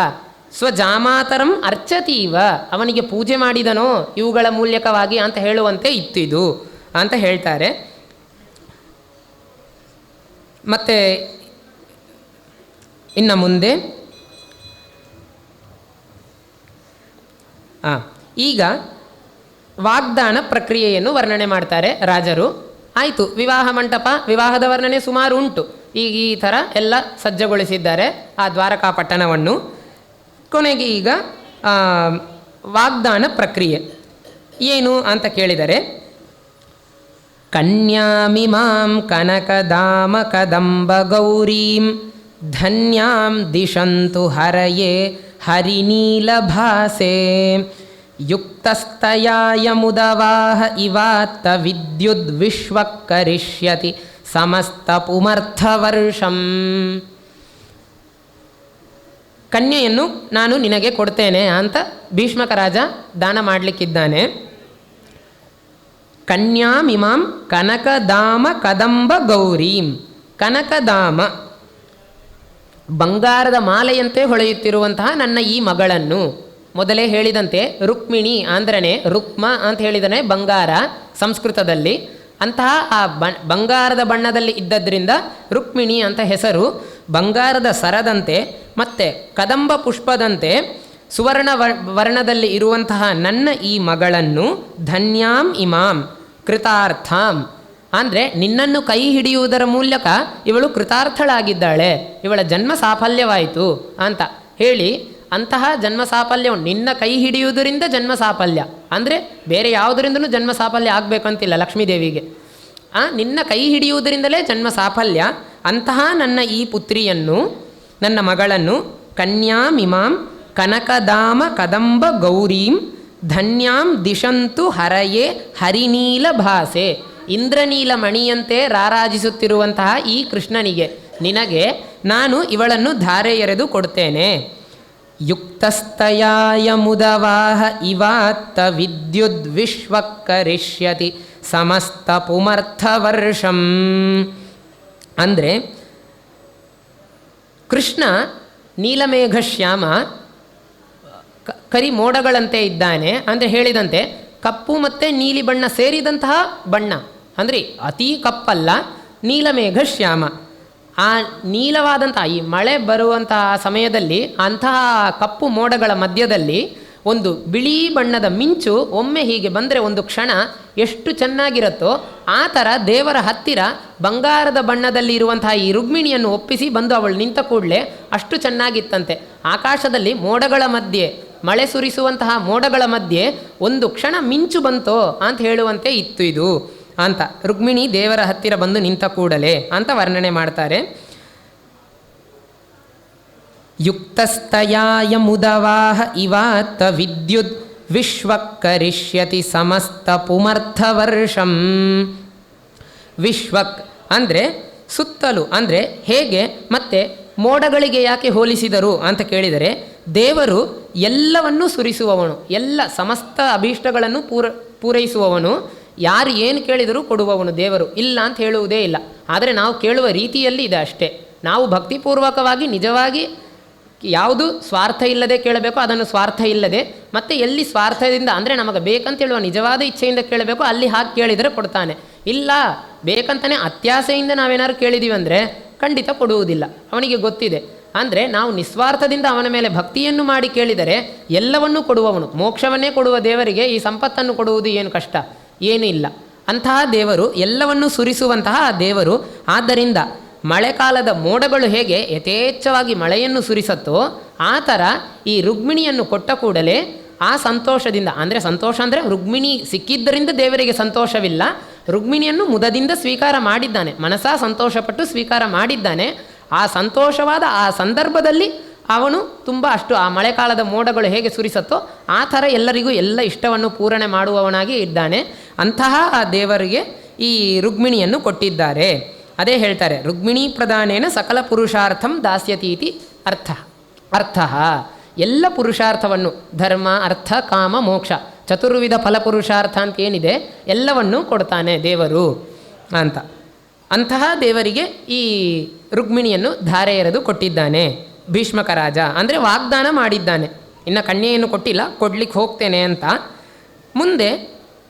ಸ್ವಜಾಮಾತರಂ ಅರ್ಚತೀವ, ಅವನಿಗೆ ಪೂಜೆ ಮಾಡಿದನೋ ಇವುಗಳ ಮೂಲಕವಾಗಿ ಅಂತ ಹೇಳುವಂತೆ ಇತ್ತಿದು ಅಂತ ಹೇಳ್ತಾರೆ. ಮತ್ತು ಇನ್ನು ಮುಂದೆ ಈಗ ವಾಗ್ದಾನ ಪ್ರಕ್ರಿಯೆಯನ್ನು ವರ್ಣನೆ ಮಾಡ್ತಾರೆ ರಾಜರು. ಆಯಿತು, ವಿವಾಹ ಮಂಟಪ, ವಿವಾಹದ ವರ್ಣನೆ ಸುಮಾರು ಉಂಟು. ಈಗ ಈ ಥರ ಎಲ್ಲ ಸಜ್ಜಗೊಳಿಸಿದ್ದಾರೆ ಆ ದ್ವಾರಕಾ ಪಟ್ಟಣವನ್ನು. ಕೊನೆಗೆ ಈಗ ವಾಗ್ದಾನ ಪ್ರಕ್ರಿಯೆ ಏನು ಅಂತ ಕೇಳಿದರೆ, ಕನ್ಯಾಮಿಮಾಂ ಕನಕದಾಮ ಕದಂಬ ಗೌರೀಂ ಧನ್ಯಾಂ ದಿಶಂತು ಹರಯೇ ಹರಿನೀಲಭಾಸೆ ಯುಕ್ತಸ್ತಯಾಯ ಮುದವಾಹ ಇವಾತ್ತ ವಿದ್ಯುದ್ವಿಶ್ವಕ್ಕರಿಷ್ಯತಿ ಸಮಸ್ತ ಪುಮರ್ಥವರ್ಷಂ. ಕನ್ಯೆಯನ್ನು ನಾನು ನಿನಗೆ ಕೊಡ್ತೇನೆ ಅಂತ ಭೀಷ್ಮಕ ರಾಜ ದಾನ ಮಾಡಲಿಕ್ಕಿದ್ದಾನೆ. ಕನ್ಯಾಮಿಮಾಂ ಕನಕದಾಮ ಕದಂಬ ಗೌರೀಂ, ಕನಕದಾಮ ಬಂಗಾರದ ಮಾಲೆಯಂತೆ ಹೊಳೆಯುತ್ತಿರುವಂತಹ ನನ್ನ ಈ ಮಗಳನ್ನು, ಮೊದಲೇ ಹೇಳಿದಂತೆ ರುಕ್ಮಿಣಿ ಅಂದ್ರೇ ರುಕ್ಮ ಅಂತ ಹೇಳಿದನೇ ಬಂಗಾರ ಸಂಸ್ಕೃತದಲ್ಲಿ. ಅಂತಹ ಆ ಬಂಗಾರದ ಬಣ್ಣದಲ್ಲಿ ಇದ್ದದ್ರಿಂದ ರುಕ್ಮಿಣಿ ಅಂತ ಹೆಸರು. ಬಂಗಾರದ ಸರದಂತೆ ಮತ್ತು ಕದಂಬ ಪುಷ್ಪದಂತೆ ಸುವರ್ಣ ವರ್ಣದಲ್ಲಿ ಇರುವಂತಹ ನನ್ನ ಈ ಮಗಳನ್ನು ಧನ್ಯಾಂ ಇಮಾಂ ಕೃತಾರ್ಥಾಂ, ಅಂದರೆ ನಿನ್ನನ್ನು ಕೈ ಹಿಡಿಯುವುದರ ಮೂಲಕ ಇವಳು ಕೃತಾರ್ಥಳಾಗಿದ್ದಾಳೆ, ಇವಳ ಜನ್ಮ ಸಾಫಲ್ಯವಾಯಿತು ಅಂತ ಹೇಳಿ, ಅಂತಹ ಜನ್ಮ ಸಾಫಲ್ಯವನ್ನು ನಿನ್ನ ಕೈ ಹಿಡಿಯುವುದರಿಂದ ಜನ್ಮ ಸಾಫಲ್ಯ ಅಂದರೆ ಬೇರೆ ಯಾವುದರಿಂದಲೂ ಜನ್ಮ ಸಾಫಲ್ಯ ಆಗಬೇಕಂತಿಲ್ಲ ಲಕ್ಷ್ಮೀದೇವಿಗೆ. ನಿನ್ನ ಕೈ ಹಿಡಿಯುವುದರಿಂದಲೇ ಜನ್ಮ ಸಾಫಲ್ಯ. ಅಂತಹ ನನ್ನ ಈ ಪುತ್ರಿಯನ್ನು, ನನ್ನ ಮಗಳನ್ನು ಕನ್ಯಾಮಿಮಾಂ ಕನಕದಾಮ ಕದಂಬ ಗೌರೀಂ ಧನ್ಯಾಂ ದಿಶಂತು ಹರಯೇ ಹರಿನೀಲ ಭಾಸೆ, ಇಂದ್ರನೀಲ ಮಣಿಯಂತೆ ರಾರಾಜಿಸುತ್ತಿರುವಂತಹ ಈ ಕೃಷ್ಣನಿಗೆ, ನಿನಗೆ ನಾನು ಇವಳನ್ನು ಧಾರೆ ಎರೆದು ಕೊಡ್ತೇನೆ. ಯುಕ್ತಸ್ತಯಾಯ ಮುದವಾಹ ಇವಾತ್ತ ವಿದ್ಯುದ್ವಿಶ್ವಕ್ಕರಿಷ್ಯತಿ ಸಮಸ್ತ ಪುಮರ್ಥವರ್ಷಂ. ಅಂದರೆ ಕೃಷ್ಣ ನೀಲಮೇಘಶ್ಯಾಮ ಕರಿ ಮೋಡಗಳಂತೆ ಇದ್ದಾನೆ. ಅಂದರೆ ಹೇಳಿದಂತೆ ಕಪ್ಪು ಮತ್ತು ನೀಲಿ ಬಣ್ಣ ಸೇರಿದಂತಹ ಬಣ್ಣ, ಅಂದರೆ ಅತೀ ಕಪ್ಪಲ್ಲ, ನೀಲಮೇಘಶ್ಯಾಮ. ಆ ನೀಲವಾದಂತಹ ಈ ಮಳೆ ಬರುವಂತಹ ಸಮಯದಲ್ಲಿ ಅಂತಹ ಕಪ್ಪು ಮೋಡಗಳ ಮಧ್ಯದಲ್ಲಿ ಒಂದು ಬಿಳಿ ಬಣ್ಣದ ಮಿಂಚು ಒಮ್ಮೆ ಹೀಗೆ ಬಂದರೆ ಒಂದು ಕ್ಷಣ ಎಷ್ಟು ಚೆನ್ನಾಗಿರುತ್ತೋ ಆ ಥರ ದೇವರ ಹತ್ತಿರ ಬಂಗಾರದ ಬಣ್ಣದಲ್ಲಿ ಇರುವಂತಹ ಈ ರುಕ್ಮಿಣಿಯನ್ನು ಒಪ್ಪಿಸಿ ಬಂದು ಅವಳು ನಿಂತ ಕೂಡಲೇ ಅಷ್ಟು ಚೆನ್ನಾಗಿತ್ತಂತೆ. ಆಕಾಶದಲ್ಲಿ ಮೋಡಗಳ ಮಧ್ಯೆ, ಮಳೆ ಸುರಿಸುವಂತಹ ಮೋಡಗಳ ಮಧ್ಯೆ ಒಂದು ಕ್ಷಣ ಮಿಂಚು ಬಂತೋ ಅಂತ ಹೇಳುವಂತೆ ಇತ್ತು ಇದು ಅಂತ. ರುಕ್ಮಿಣಿ ದೇವರ ಹತ್ತಿರ ಬಂದು ನಿಂತ ಕೂಡಲೇ ಅಂತ ವರ್ಣನೆ ಮಾಡ್ತಾರೆ. ಯುಕ್ತಸ್ತಯಾಯ ಮುದವಾಹ ಇವಾತ್ತ ವಿದ್ಯುದ್ ವಿಶ್ವಕ್ಕರಿಷ್ಯತಿ ಸಮಸ್ತ ಪುಮರ್ಥವರ್ಷಂ. ವಿಶ್ವಕ್ ಅಂದರೆ ಸುತ್ತಲೂ, ಅಂದರೆ ಹೇಗೆ, ಮತ್ತು ಮೋಡಗಳಿಗೆ ಯಾಕೆ ಹೋಲಿಸಿದರು ಅಂತ ಕೇಳಿದರೆ, ದೇವರು ಎಲ್ಲವನ್ನೂ ಸುರಿಸುವವನು, ಎಲ್ಲ ಸಮಸ್ತ ಅಭೀಷ್ಟಗಳನ್ನು ಪೂರೈಸುವವನು, ಯಾರು ಏನು ಕೇಳಿದರೂ ಕೊಡುವವನು ದೇವರು, ಇಲ್ಲ ಅಂತ ಹೇಳುವುದೇ ಇಲ್ಲ. ಆದರೆ ನಾವು ಕೇಳುವ ರೀತಿಯಲ್ಲಿ ಇದೆ ಅಷ್ಟೇ. ನಾವು ಭಕ್ತಿಪೂರ್ವಕವಾಗಿ ನಿಜವಾಗಿ ಯಾವುದು ಸ್ವಾರ್ಥ ಇಲ್ಲದೆ ಕೇಳಬೇಕು ಅದನ್ನು ಸ್ವಾರ್ಥ ಇಲ್ಲದೆ, ಮತ್ತು ಎಲ್ಲಿ ಸ್ವಾರ್ಥದಿಂದ ಅಂದರೆ ನಮಗೆ ಬೇಕಂತ ಹೇಳುವ ನಿಜವಾದ ಇಚ್ಛೆಯಿಂದ ಕೇಳಬೇಕು ಅಲ್ಲಿ ಹಾಗೆ ಕೇಳಿದರೆ ಕೊಡ್ತಾನೆ. ಇಲ್ಲ ಬೇಕಂತಲೇ ಅತ್ಯಾಸೆಯಿಂದ ನಾವೇನಾದ್ರು ಕೇಳಿದ್ದೀವಿ ಅಂದರೆ ಖಂಡಿತ ಕೊಡುವುದಿಲ್ಲ, ಅವನಿಗೆ ಗೊತ್ತಿದೆ. ಅಂದರೆ ನಾವು ನಿಸ್ವಾರ್ಥದಿಂದ ಅವನ ಮೇಲೆ ಭಕ್ತಿಯನ್ನು ಮಾಡಿ ಕೇಳಿದರೆ ಎಲ್ಲವನ್ನೂ ಕೊಡುವವನು, ಮೋಕ್ಷವನ್ನೇ ಕೊಡುವ ದೇವರಿಗೆ ಈ ಸಂಪತ್ತನ್ನು ಕೊಡುವುದು ಏನು ಕಷ್ಟ? ಏನೂ ಇಲ್ಲ. ಅಂತಹ ದೇವರು, ಎಲ್ಲವನ್ನೂ ಸುರಿಸುವಂತಹ ದೇವರು. ಆದ್ದರಿಂದ ಮಳೆಕಾಲದ ಮೋಡಗಳು ಹೇಗೆ ಯಥೇಚ್ಛವಾಗಿ ಮಳೆಯನ್ನು ಸುರಿಸತ್ತೋ ಆ ಥರ ಈ ರುಕ್ಮಿಣಿಯನ್ನು ಕೊಟ್ಟ ಕೂಡಲೇ ಆ ಸಂತೋಷದಿಂದ, ಅಂದರೆ ಸಂತೋಷ ಅಂದರೆ ರುಕ್ಮಿಣಿ ಸಿಕ್ಕಿದ್ದರಿಂದ ದೇವರಿಗೆ ಸಂತೋಷವಿಲ್ಲ, ರುಕ್ಮಿಣಿಯನ್ನು ಮುದದಿಂದ ಸ್ವೀಕಾರ ಮಾಡಿದ್ದಾನೆ, ಮನಸಾ ಸಂತೋಷಪಟ್ಟು ಸ್ವೀಕಾರ ಮಾಡಿದ್ದಾನೆ. ಆ ಸಂತೋಷವಾದ ಆ ಸಂದರ್ಭದಲ್ಲಿ ಅವನು ತುಂಬ ಅಷ್ಟು ಆ ಮಳೆಕಾಲದ ಮೋಡಗಳು ಹೇಗೆ ಸುರಿಸತ್ತೋ ಆ ಥರ ಎಲ್ಲರಿಗೂ ಎಲ್ಲ ಇಷ್ಟವನ್ನು ಪೂರಣೆ ಮಾಡುವವನಾಗಿ ಇದ್ದಾನೆ. ಅಂತಹ ಆ ದೇವರಿಗೆ ಈ ರುಕ್ಮಿಣಿಯನ್ನು ಕೊಟ್ಟಿದ್ದಾರೆ. ಅದೇ ಹೇಳ್ತಾರೆ, ರುಕ್ಮಿಣೀ ಪ್ರಧಾನೇನ ಸಕಲ ಪುರುಷಾರ್ಥಂ ದಾಸ್ಯತೀತಿ ಅರ್ಥ. ಎಲ್ಲ ಪುರುಷಾರ್ಥವನ್ನು, ಧರ್ಮ ಅರ್ಥ ಕಾಮ ಮೋಕ್ಷ ಚತುರ್ವಿಧ ಫಲಪುರುಷಾರ್ಥ ಅಂತ ಏನಿದೆ ಎಲ್ಲವನ್ನೂ ಕೊಡ್ತಾನೆ ದೇವರು ಅಂತ. ಅಂತಹ ದೇವರಿಗೆ ಈ ರುಕ್ಮಿಣಿಯನ್ನು ಧಾರೆ ಎರೆದು ಕೊಟ್ಟಿದ್ದಾನೆ ಭೀಷ್ಮಕ ರಾಜ. ಅಂದರೆ ವಾಗ್ದಾನ ಮಾಡಿದ್ದಾನೆ, ಇನ್ನು ಕನ್ಯೆಯನ್ನು ಕೊಟ್ಟಿಲ್ಲ, ಕೊಡ್ಲಿಕ್ಕೆ ಹೋಗ್ತೇನೆ ಅಂತ. ಮುಂದೆ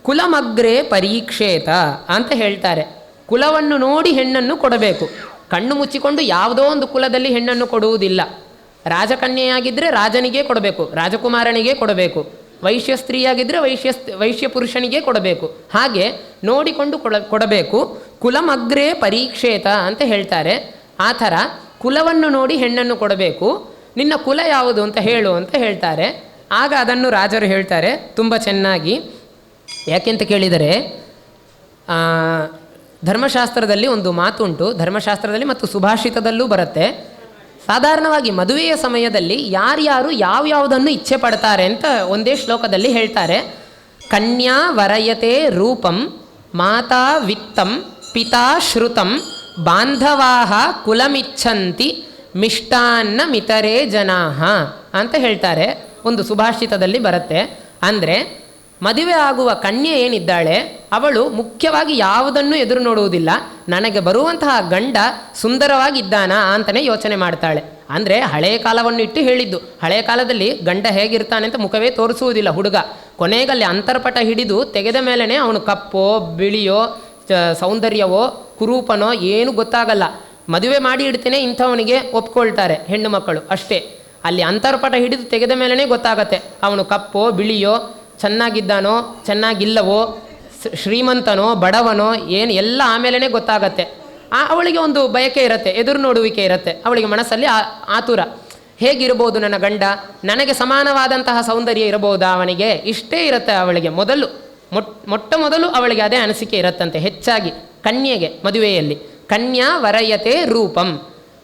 ಕುಲಮಗ್ರೆ ಪರೀಕ್ಷೇತ ಅಂತ ಹೇಳ್ತಾರೆ. ಕುಲವನ್ನು ನೋಡಿ ಹೆಣ್ಣನ್ನು ಕೊಡಬೇಕು. ಕಣ್ಣು ಮುಚ್ಚಿಕೊಂಡು ಯಾವುದೋ ಒಂದು ಕುಲದಲ್ಲಿ ಹೆಣ್ಣನ್ನು ಕೊಡುವುದಿಲ್ಲ. ರಾಜಕನ್ಯೆಯಾಗಿದ್ದರೆ ರಾಜನಿಗೆ ಕೊಡಬೇಕು, ರಾಜಕುಮಾರನಿಗೆ ಕೊಡಬೇಕು. ವೈಶ್ಯ ಸ್ತ್ರೀಯಾಗಿದ್ದರೆ ವೈಶ್ಯ ಪುರುಷನಿಗೆ ಕೊಡಬೇಕು. ಹಾಗೆ ನೋಡಿಕೊಂಡು ಕೊಡಬೇಕು. ಕುಲಮಗ್ರೆ ಪರೀಕ್ಷೇತ ಅಂತ ಹೇಳ್ತಾರೆ. ಆ ಥರ ಕುಲವನ್ನು ನೋಡಿ ಹೆಣ್ಣನ್ನು ಕೊಡಬೇಕು. ನಿನ್ನ ಕುಲ ಯಾವುದು ಅಂತ ಹೇಳು ಅಂತ ಹೇಳ್ತಾರೆ. ಆಗ ಅದನ್ನು ರಾಜರು ಹೇಳ್ತಾರೆ ತುಂಬ ಚೆನ್ನಾಗಿ. ಯಾಕೆಂತ ಕೇಳಿದರೆ, ಧರ್ಮಶಾಸ್ತ್ರದಲ್ಲಿ ಒಂದು ಮಾತುಂಟು, ಧರ್ಮಶಾಸ್ತ್ರದಲ್ಲಿ ಮತ್ತು ಸುಭಾಷಿತದಲ್ಲೂ ಬರುತ್ತೆ. ಸಾಧಾರಣವಾಗಿ ಮದುವೆಯ ಸಮಯದಲ್ಲಿ ಯಾರ್ಯಾರು ಯಾವ್ಯಾವುದನ್ನು ಇಚ್ಛೆ ಪಡ್ತಾರೆ ಅಂತ ಒಂದೇ ಶ್ಲೋಕದಲ್ಲಿ ಹೇಳ್ತಾರೆ. ಕನ್ಯಾ ವರಯತೆ ರೂಪಂ ಮಾತಾ ವಿತ್ತಂ ಪಿತಾ ಶ್ರುತಂ ಬಾಂಧವಾಹ ಕುಲಮಿಚ್ಛಂತಿ ಮಿಷ್ಟಾನ್ನ ಮಿತರೇ ಜನಾಹ ಅಂತ ಹೇಳ್ತಾರೆ. ಒಂದು ಸುಭಾಷಿತದಲ್ಲಿ ಬರುತ್ತೆ. ಅಂದರೆ ಮದುವೆ ಆಗುವ ಕನ್ಯೆ ಏನಿದ್ದಾಳೆ ಅವಳು ಮುಖ್ಯವಾಗಿ ಯಾವುದನ್ನು ಎದುರು ನೋಡುವುದಿಲ್ಲ, ನನಗೆ ಬರುವಂತಹ ಗಂಡ ಸುಂದರವಾಗಿದ್ದಾನಾ ಅಂತಲೇ ಯೋಚನೆ ಮಾಡ್ತಾಳೆ. ಅಂದರೆ ಹಳೆಯ ಕಾಲವನ್ನು ಇಟ್ಟು ಹೇಳಿದ್ದು. ಹಳೆಯ ಕಾಲದಲ್ಲಿ ಗಂಡ ಹೇಗಿರ್ತಾನೆ ಅಂತ ಮುಖವೇ ತೋರಿಸುವುದಿಲ್ಲ ಹುಡುಗ. ಕೊನೆಗಲ್ಲಿ ಅಂತರ್ಪಟ ಹಿಡಿದು ತೆಗೆದ ಮೇಲೇ ಅವನು ಕಪ್ಪೋ ಬಿಳಿಯೋ ಸೌಂದರ್ಯವೋ ಕುರೂಪನೋ ಏನು ಗೊತ್ತಾಗಲ್ಲ. ಮದುವೆ ಮಾಡಿ ಇಡ್ತೇನೆ ಇಂಥವನಿಗೆ ಒಪ್ಕೊಳ್ತಾರೆ ಹೆಣ್ಣು ಮಕ್ಕಳು ಅಷ್ಟೇ. ಅಲ್ಲಿ ಅಂತರ್ಪಟ ಹಿಡಿದು ತೆಗೆದ ಮೇಲೇ ಗೊತ್ತಾಗತ್ತೆ ಅವನು ಕಪ್ಪೋ ಬಿಳಿಯೋ, ಚೆನ್ನಾಗಿದ್ದಾನೋ ಚೆನ್ನಾಗಿಲ್ಲವೋ, ಶ್ರೀಮಂತನೋ ಬಡವನೋ ಏನು ಎಲ್ಲ ಆಮೇಲೆ ಗೊತ್ತಾಗತ್ತೆ. ಅವಳಿಗೆ ಒಂದು ಬಯಕೆ ಇರುತ್ತೆ, ಎದುರು ನೋಡುವಿಕೆ ಇರುತ್ತೆ ಅವಳಿಗೆ ಮನಸ್ಸಲ್ಲಿ. ಆತುರ, ಹೇಗಿರ್ಬೋದು ನನ್ನ ಗಂಡ, ನನಗೆ ಸಮಾನವಾದಂತಹ ಸೌಂದರ್ಯ ಇರಬಹುದಾ ಅವನಿಗೆ, ಇಷ್ಟೇ ಇರುತ್ತೆ ಅವಳಿಗೆ. ಮೊಟ್ಟ ಮೊದಲು ಅವಳಿಗೆ ಅದೇ ಅನಿಸಿಕೆ ಇರುತ್ತಂತೆ ಹೆಚ್ಚಾಗಿ ಕನ್ಯೆಗೆ ಮದುವೆಯಲ್ಲಿ. ಕನ್ಯಾ ವರಯತೆ ರೂಪಂ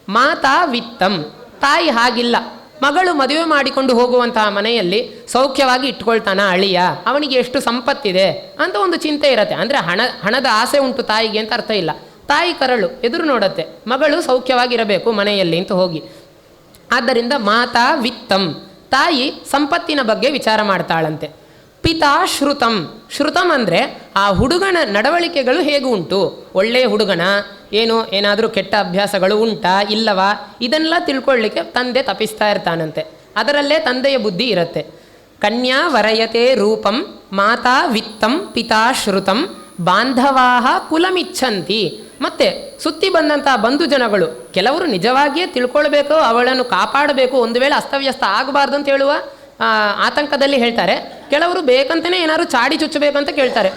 ಮಾತಾ ವಿತ್ತಂ. ತಾಯಿ ಹಾಗಿಲ್ಲ, ಮಗಳು ಮದುವೆ ಮಾಡಿಕೊಂಡು ಹೋಗುವಂತಹ ಮನೆಯಲ್ಲಿ ಸೌಖ್ಯವಾಗಿ ಇಟ್ಕೊಳ್ತಾನ ಅಳಿಯ, ಅವನಿಗೆ ಎಷ್ಟು ಸಂಪತ್ತಿದೆ ಅಂತ ಒಂದು ಚಿಂತೆ ಇರುತ್ತೆ. ಅಂದರೆ ಹಣದ ಆಸೆ ಉಂಟು ತಾಯಿಗೆ ಅಂತ ಅರ್ಥ ಇಲ್ಲ. ತಾಯಿ ಕರಳು ಎದುರು ನೋಡತ್ತೆ, ಮಗಳು ಸೌಖ್ಯವಾಗಿರಬೇಕು ಮನೆಯಲ್ಲಿ ಅಂತ ಹೋಗಿ. ಆದ್ದರಿಂದ ಮಾತಾ ವಿತ್ತಂ, ತಾಯಿ ಸಂಪತ್ತಿನ ಬಗ್ಗೆ ವಿಚಾರ ಮಾಡ್ತಾಳಂತೆ. ಪಿತಾ ಶ್ರುತಂ, ಶ್ರುತಂ ಅಂದರೆ ಆ ಹುಡುಗನ ನಡವಳಿಕೆಗಳು ಹೇಗೆ ಉಂಟು, ಒಳ್ಳೆಯ ಹುಡುಗನ, ಏನಾದರೂ ಕೆಟ್ಟ ಅಭ್ಯಾಸಗಳು ಉಂಟಾ ಇಲ್ಲವಾ, ಇದನ್ನೆಲ್ಲ ತಿಳ್ಕೊಳ್ಳಿಕ್ಕೆ ತಂದೆ ತಪ್ಪಿಸ್ತಾ ಇರ್ತಾನಂತೆ. ಅದರಲ್ಲೇ ತಂದೆಯ ಬುದ್ಧಿ ಇರುತ್ತೆ. ಕನ್ಯಾ ವರಯತೆ ರೂಪಂ ಮಾತಾ ವಿತ್ತಂ ಪಿತಾ ಶ್ರುತಂ ಬಾಂಧವಾಹ ಕುಲಮಿಚ್ಛಂತಿ. ಮತ್ತು ಸುತ್ತಿ ಬಂದಂತಹ ಬಂಧು ಜನಗಳು ಕೆಲವರು ನಿಜವಾಗಿಯೇ ತಿಳ್ಕೊಳ್ಬೇಕು, ಅವಳನ್ನು ಕಾಪಾಡಬೇಕು, ಒಂದು ವೇಳೆ ಅಸ್ತವ್ಯಸ್ತ ಆಗಬಾರ್ದು ಅಂತ ಹೇಳುವ ಆತಂಕದಲ್ಲಿ ಹೇಳ್ತಾರೆ. ಕೆಲವರು ಬೇಕಂತಲೇ ಏನಾದ್ರು ಚಾಡಿ ಚುಚ್ಚಬೇಕಂತ ಕೇಳ್ತಾರೆ.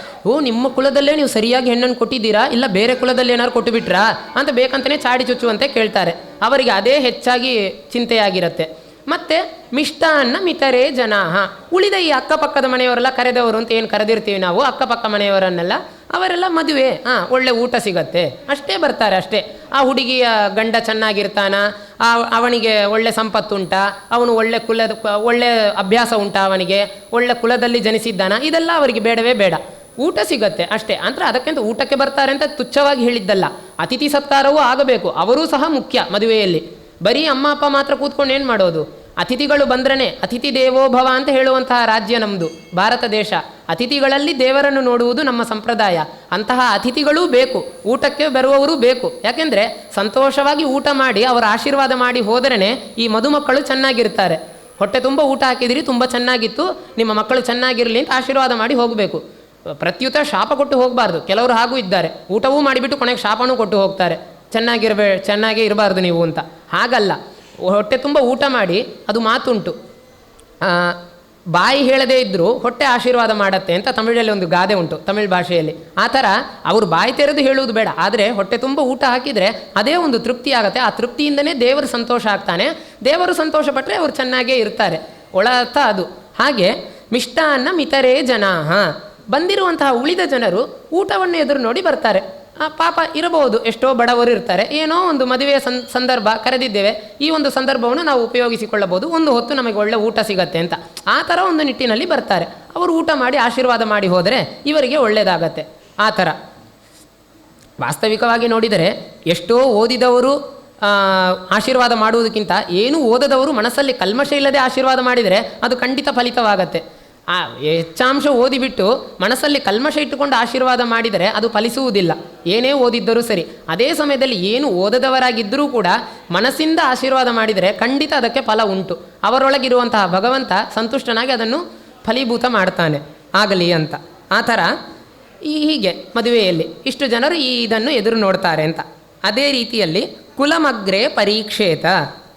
ನಿಮ್ಮ ಕುಲದಲ್ಲೇ ನೀವು ಸರಿಯಾಗಿ ಹೆಣ್ಣನ್ನು ಕೊಟ್ಟಿದ್ದೀರಾ, ಇಲ್ಲ ಬೇರೆ ಕುಲದಲ್ಲಿ ಏನಾದ್ರು ಕೊಟ್ಟು ಬಿಟ್ರಾ ಅಂತ ಬೇಕಂತಲೇ ಚಾಡಿ ಚುಚ್ಚುವಂತೆ ಕೇಳ್ತಾರೆ. ಅವರಿಗೆ ಅದೇ ಹೆಚ್ಚಾಗಿ ಚಿಂತೆಯಾಗಿರುತ್ತೆ. ಮತ್ತು ಮಿಷ್ಟಾನ್ನ ಮಿತರೇ ಜನಾಹ, ಉಳಿದ ಈ ಅಕ್ಕಪಕ್ಕದ ಮನೆಯವರೆಲ್ಲ ಕರೆದವರು ಅಂತ ಏನು ಕರೆದಿರ್ತೀವಿ ನಾವು, ಅಕ್ಕಪಕ್ಕ ಮನೆಯವರನ್ನೆಲ್ಲ, ಅವರೆಲ್ಲ ಮದುವೆ ಒಳ್ಳೆ ಊಟ ಸಿಗತ್ತೆ ಅಷ್ಟೇ ಬರ್ತಾರೆ ಅಷ್ಟೇ. ಆ ಹುಡುಗಿಯ ಗಂಡ ಚೆನ್ನಾಗಿರ್ತಾನ, ಅವನಿಗೆ ಒಳ್ಳೆ ಸಂಪತ್ತುಂಟಾ, ಅವನು ಒಳ್ಳೆ ಅಭ್ಯಾಸ ಉಂಟಾ, ಅವನಿಗೆ ಒಳ್ಳೆ ಕುಲದಲ್ಲಿ ಜನಿಸಿದ್ದಾನ, ಇದೆಲ್ಲ ಅವರಿಗೆ ಬೇಡವೇ ಬೇಡ, ಊಟ ಸಿಗತ್ತೆ ಅಷ್ಟೇ. ಅಂದರೆ ಅದಕ್ಕಿಂತ ಊಟಕ್ಕೆ ಬರ್ತಾರೆ ಅಂತ ತುಚ್ಛವಾಗಿ ಹೇಳಿದ್ದಲ್ಲ, ಅತಿಥಿ ಸತ್ಕಾರವೂ ಆಗಬೇಕು, ಅವರೂ ಸಹ ಮುಖ್ಯ ಮದುವೆಯಲ್ಲಿ. ಬರೀ ಅಮ್ಮ ಅಪ್ಪ ಮಾತ್ರ ಕೂತ್ಕೊಂಡು ಏನು ಮಾಡೋದು? ಅತಿಥಿಗಳು ಬಂದ್ರೇ ಅತಿಥಿ ದೇವೋಭವ ಅಂತ ಹೇಳುವಂತಹ ರಾಜ್ಯ ನಮ್ಮದು ಭಾರತ ದೇಶ. ಅತಿಥಿಗಳಲ್ಲಿ ದೇವರನ್ನು ನೋಡುವುದು ನಮ್ಮ ಸಂಪ್ರದಾಯ. ಅಂತಹ ಅತಿಥಿಗಳೂ ಬೇಕು, ಊಟಕ್ಕೆ ಬರುವವರು ಬೇಕು. ಯಾಕೆಂದರೆ ಸಂತೋಷವಾಗಿ ಊಟ ಮಾಡಿ ಅವರ ಆಶೀರ್ವಾದ ಮಾಡಿ ಹೋದ್ರೇ ಈ ಮದುಮಕ್ಕಳು ಚೆನ್ನಾಗಿರ್ತಾರೆ. ಹೊಟ್ಟೆ ತುಂಬ ಊಟ ಹಾಕಿದಿರಿ, ತುಂಬ ಚೆನ್ನಾಗಿತ್ತು, ನಿಮ್ಮ ಮಕ್ಕಳು ಚೆನ್ನಾಗಿರಲಿ ಅಂತ ಆಶೀರ್ವಾದ ಮಾಡಿ ಹೋಗಬೇಕು. ಪ್ರತ್ಯುತ ಶಾಪ ಕೊಟ್ಟು ಹೋಗಬಾರ್ದು. ಕೆಲವರು ಹಾಗೂ ಇದ್ದಾರೆ, ಊಟವೂ ಮಾಡಿಬಿಟ್ಟು ಕೊನೆಗೆ ಶಾಪನೂ ಕೊಟ್ಟು ಹೋಗ್ತಾರೆ, ಚೆನ್ನಾಗೇ ಇರಬಾರ್ದು ನೀವು ಅಂತ. ಹಾಗಲ್ಲ, ಹೊಟ್ಟೆ ತುಂಬ ಊಟ ಮಾಡಿ, ಅದು ಮಾತುಂಟು, ಬಾಯಿ ಹೇಳದೇ ಇದ್ದರೂ ಹೊಟ್ಟೆ ಆಶೀರ್ವಾದ ಮಾಡತ್ತೆ ಅಂತ ತಮಿಳಲ್ಲಿ ಒಂದು ಗಾದೆ ಉಂಟು, ತಮಿಳ್ ಭಾಷೆಯಲ್ಲಿ. ಆ ಥರ ಅವರು ಬಾಯಿ ತೆರೆದು ಹೇಳುವುದು ಬೇಡ, ಆದರೆ ಹೊಟ್ಟೆ ತುಂಬ ಊಟ ಹಾಕಿದರೆ ಅದೇ ಒಂದು ತೃಪ್ತಿ ಆಗುತ್ತೆ. ಆ ತೃಪ್ತಿಯಿಂದನೇ ದೇವರು ಸಂತೋಷ ಆಗ್ತಾನೆ. ದೇವರು ಸಂತೋಷ ಪಟ್ಟರೆ ಅವರು ಚೆನ್ನಾಗೇ ಇರ್ತಾರೆ. ಒಳ ಅರ್ಥ ಅದು. ಹಾಗೆ ಮಿಷ್ಟಾನ್ನ ಮಿತರೇ ಜನಾಃ, ಬಂದಿರುವಂತಹ ಉಳಿದ ಜನರು ಊಟವನ್ನು ಎದುರು ನೋಡಿ ಬರ್ತಾರೆ. ಪಾಪ ಇರಬಹುದು, ಎಷ್ಟೋ ಬಡವರು ಇರ್ತಾರೆ, ಏನೋ ಒಂದು ಮದುವೆಯ ಸಂದರ್ಭ ಕರೆದಿದ್ದೇವೆ, ಈ ಒಂದು ಸಂದರ್ಭವನ್ನು ನಾವು ಉಪಯೋಗಿಸಿಕೊಳ್ಳಬಹುದು, ಒಂದು ಹೊತ್ತು ನಮಗೆ ಒಳ್ಳೆ ಊಟ ಸಿಗತ್ತೆ ಅಂತ ಆ ಥರ ಒಂದು ನಿಟ್ಟಿನಲ್ಲಿ ಬರ್ತಾರೆ. ಅವರು ಊಟ ಮಾಡಿ ಆಶೀರ್ವಾದ ಮಾಡಿ ಹೋದರೆ ಇವರಿಗೆ ಒಳ್ಳೆಯದಾಗತ್ತೆ. ಆ ಥರ ವಾಸ್ತವಿಕವಾಗಿ ನೋಡಿದರೆ ಎಷ್ಟೋ ಓದಿದವರು ಆಶೀರ್ವಾದ ಮಾಡುವುದಕ್ಕಿಂತ ಏನೂ ಓದದವರು ಮನಸ್ಸಲ್ಲಿ ಕಲ್ಮಶ ಇಲ್ಲದೆ ಆಶೀರ್ವಾದ ಮಾಡಿದರೆ ಅದು ಖಂಡಿತ ಫಲಿತವಾಗತ್ತೆ. ಹೆಚ್ಚಾಂಶ ಓದಿಬಿಟ್ಟು ಮನಸ್ಸಲ್ಲಿ ಕಲ್ಮಶ ಇಟ್ಟುಕೊಂಡು ಆಶೀರ್ವಾದ ಮಾಡಿದರೆ ಅದು ಫಲಿಸುವುದಿಲ್ಲ, ಏನೇ ಓದಿದ್ದರೂ ಸರಿ. ಅದೇ ಸಮಯದಲ್ಲಿ ಏನು ಓದದವರಾಗಿದ್ದರೂ ಕೂಡ ಮನಸ್ಸಿಂದ ಆಶೀರ್ವಾದ ಮಾಡಿದರೆ ಖಂಡಿತ ಅದಕ್ಕೆ ಫಲ ಉಂಟು. ಅವರೊಳಗಿರುವಂತಹ ಭಗವಂತ ಸಂತುಷ್ಟನಾಗಿ ಅದನ್ನು ಫಲೀಭೂತ ಮಾಡ್ತಾನೆ, ಆಗಲಿ ಅಂತ. ಆ ಥರ ಹೀಗೆ ಮದುವೆಯಲ್ಲಿ ಇಷ್ಟು ಜನರು ಇದನ್ನು ಎದುರು ನೋಡ್ತಾರೆ ಅಂತ. ಅದೇ ರೀತಿಯಲ್ಲಿ ಕುಲಮಗ್ರೆ ಪರೀಕ್ಷೇತ,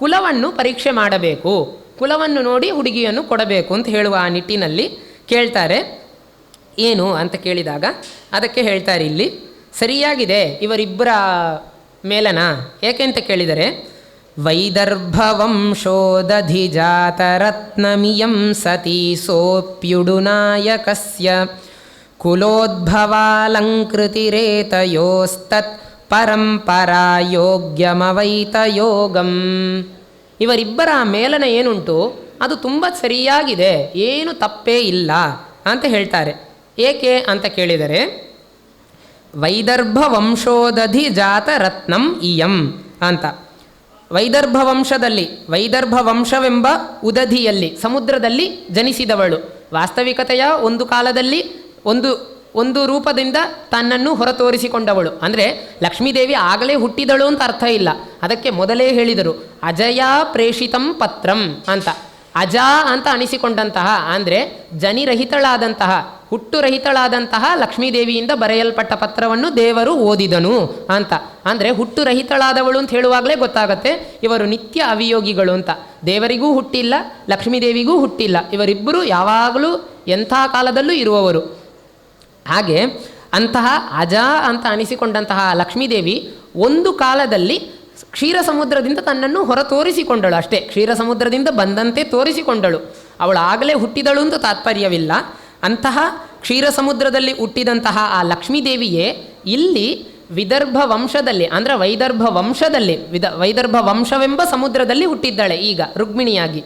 ಕುಲವನ್ನು ಪರೀಕ್ಷೆ ಮಾಡಬೇಕು, ಕುಲವನ್ನು ನೋಡಿ ಹುಡುಗಿಯನ್ನು ಕೊಡಬೇಕು ಅಂತ ಹೇಳುವ ಆ ನಿಟ್ಟಿನಲ್ಲಿ ಕೇಳ್ತಾರೆ. ಏನು ಅಂತ ಕೇಳಿದಾಗ ಅದಕ್ಕೆ ಹೇಳ್ತಾರೆ ಇಲ್ಲಿ ಸರಿಯಾಗಿದೆ ಇವರಿಬ್ಬರ ಮೇಲನ. ಏಕೆ ಅಂತ ಕೇಳಿದರೆ, ವೈದರ್ಭವಂಶೋದಧಿಜಾತರತ್ನಮಿಯಂ ಸತಿ ಸೋಪ್ಯುಡುನಾಯಕಸ್ಯ ಕುಲೋದ್ಭವಾಲಂಕೃತಿರೇತಯೋಸ್ತತ್ ಪರಂಪರಾ ಯೋಗ್ಯಮವೈತಯೋಗಂ. ಇವರಿಬ್ಬರ ಮೇಲನ ಏನುಂಟು ಅದು ತುಂಬ ಸರಿಯಾಗಿದೆ, ಏನು ತಪ್ಪೇ ಇಲ್ಲ ಅಂತ ಹೇಳ್ತಾರೆ. ಏಕೆ ಅಂತ ಕೇಳಿದರೆ, ವೈದರ್ಭ ವಂಶೋದಧಿ ಜಾತ ರತ್ನಂ ಇಯಂ ಅಂತ. ವೈದರ್ಭ ವಂಶದಲ್ಲಿ, ವೈದರ್ಭ ವಂಶವೆಂಬ ಉದಧಿಯಲ್ಲಿ ಸಮುದ್ರದಲ್ಲಿ ಜನಿಸಿದವಳು, ವಾಸ್ತವಿಕತೆಯ ಒಂದು ಕಾಲದಲ್ಲಿ ಒಂದು ರೂಪದಿಂದ ತನ್ನನ್ನು ಹೊರತೋರಿಸಿಕೊಂಡವಳು. ಅಂದರೆ ಲಕ್ಷ್ಮೀದೇವಿ ಆಗಲೇ ಹುಟ್ಟಿದಳು ಅಂತ ಅರ್ಥ ಇಲ್ಲ, ಅದಕ್ಕೆ ಮೊದಲೇ ಹೇಳಿದರು ಅಜಯ ಪ್ರೇಷಿತಂ ಪತ್ರಂ ಅಂತ. ಅಜ ಅಂತ ಅನಿಸಿಕೊಂಡಂತಹ ಅಂದರೆ ಜನಿರಹಿತಳಾದಂತಹ, ಹುಟ್ಟುರಹಿತಳಾದಂತಹ ಲಕ್ಷ್ಮೀದೇವಿಯಿಂದ ಬರೆಯಲ್ಪಟ್ಟ ಪತ್ರವನ್ನು ದೇವರು ಓದಿದನು ಅಂತ. ಅಂದರೆ ಹುಟ್ಟುರಹಿತಳಾದವಳು ಅಂತ ಹೇಳುವಾಗಲೇ ಗೊತ್ತಾಗತ್ತೆ ಇವರು ನಿತ್ಯ ಅವಿಯೋಗಿಗಳು ಅಂತ. ದೇವರಿಗೂ ಹುಟ್ಟಿಲ್ಲ, ಲಕ್ಷ್ಮೀದೇವಿಗೂ ಹುಟ್ಟಿಲ್ಲ, ಇವರಿಬ್ಬರೂ ಯಾವಾಗಲೂ ಎಂಥ ಕಾಲದಲ್ಲೂ ಇರುವವರು. ಹಾಗೆ ಅಂತಹ ಅಜ ಅಂತ ಅನಿಸಿಕೊಂಡಂತಹ ಲಕ್ಷ್ಮೀದೇವಿ ಒಂದು ಕಾಲದಲ್ಲಿ ಕ್ಷೀರ ಸಮುದ್ರದಿಂದ ತನ್ನನ್ನು ಹೊರ ತೋರಿಸಿಕೊಂಡಳು ಅಷ್ಟೇ. ಕ್ಷೀರ ಸಮುದ್ರದಿಂದ ಬಂದಂತೆ ತೋರಿಸಿಕೊಂಡಳು, ಅವಳು ಆಗಲೇ ಹುಟ್ಟಿದಳು ಅಂತ ತಾತ್ಪರ್ಯವಿಲ್ಲ. ಅಂತಹ ಕ್ಷೀರ ಸಮುದ್ರದಲ್ಲಿ ಹುಟ್ಟಿದಂತಹ ಆ ಲಕ್ಷ್ಮೀದೇವಿಯೇ ಇಲ್ಲಿ ವಿದರ್ಭ ವಂಶದಲ್ಲಿ, ಅಂದರೆ ವೈದರ್ಭ ವಂಶದಲ್ಲಿ, ವೈದರ್ಭ ವಂಶವೆಂಬ ಸಮುದ್ರದಲ್ಲಿ ಹುಟ್ಟಿದ್ದಾಳೆ. ಈಗ ರುಕ್ಮಿಣಿಯಾಗಿ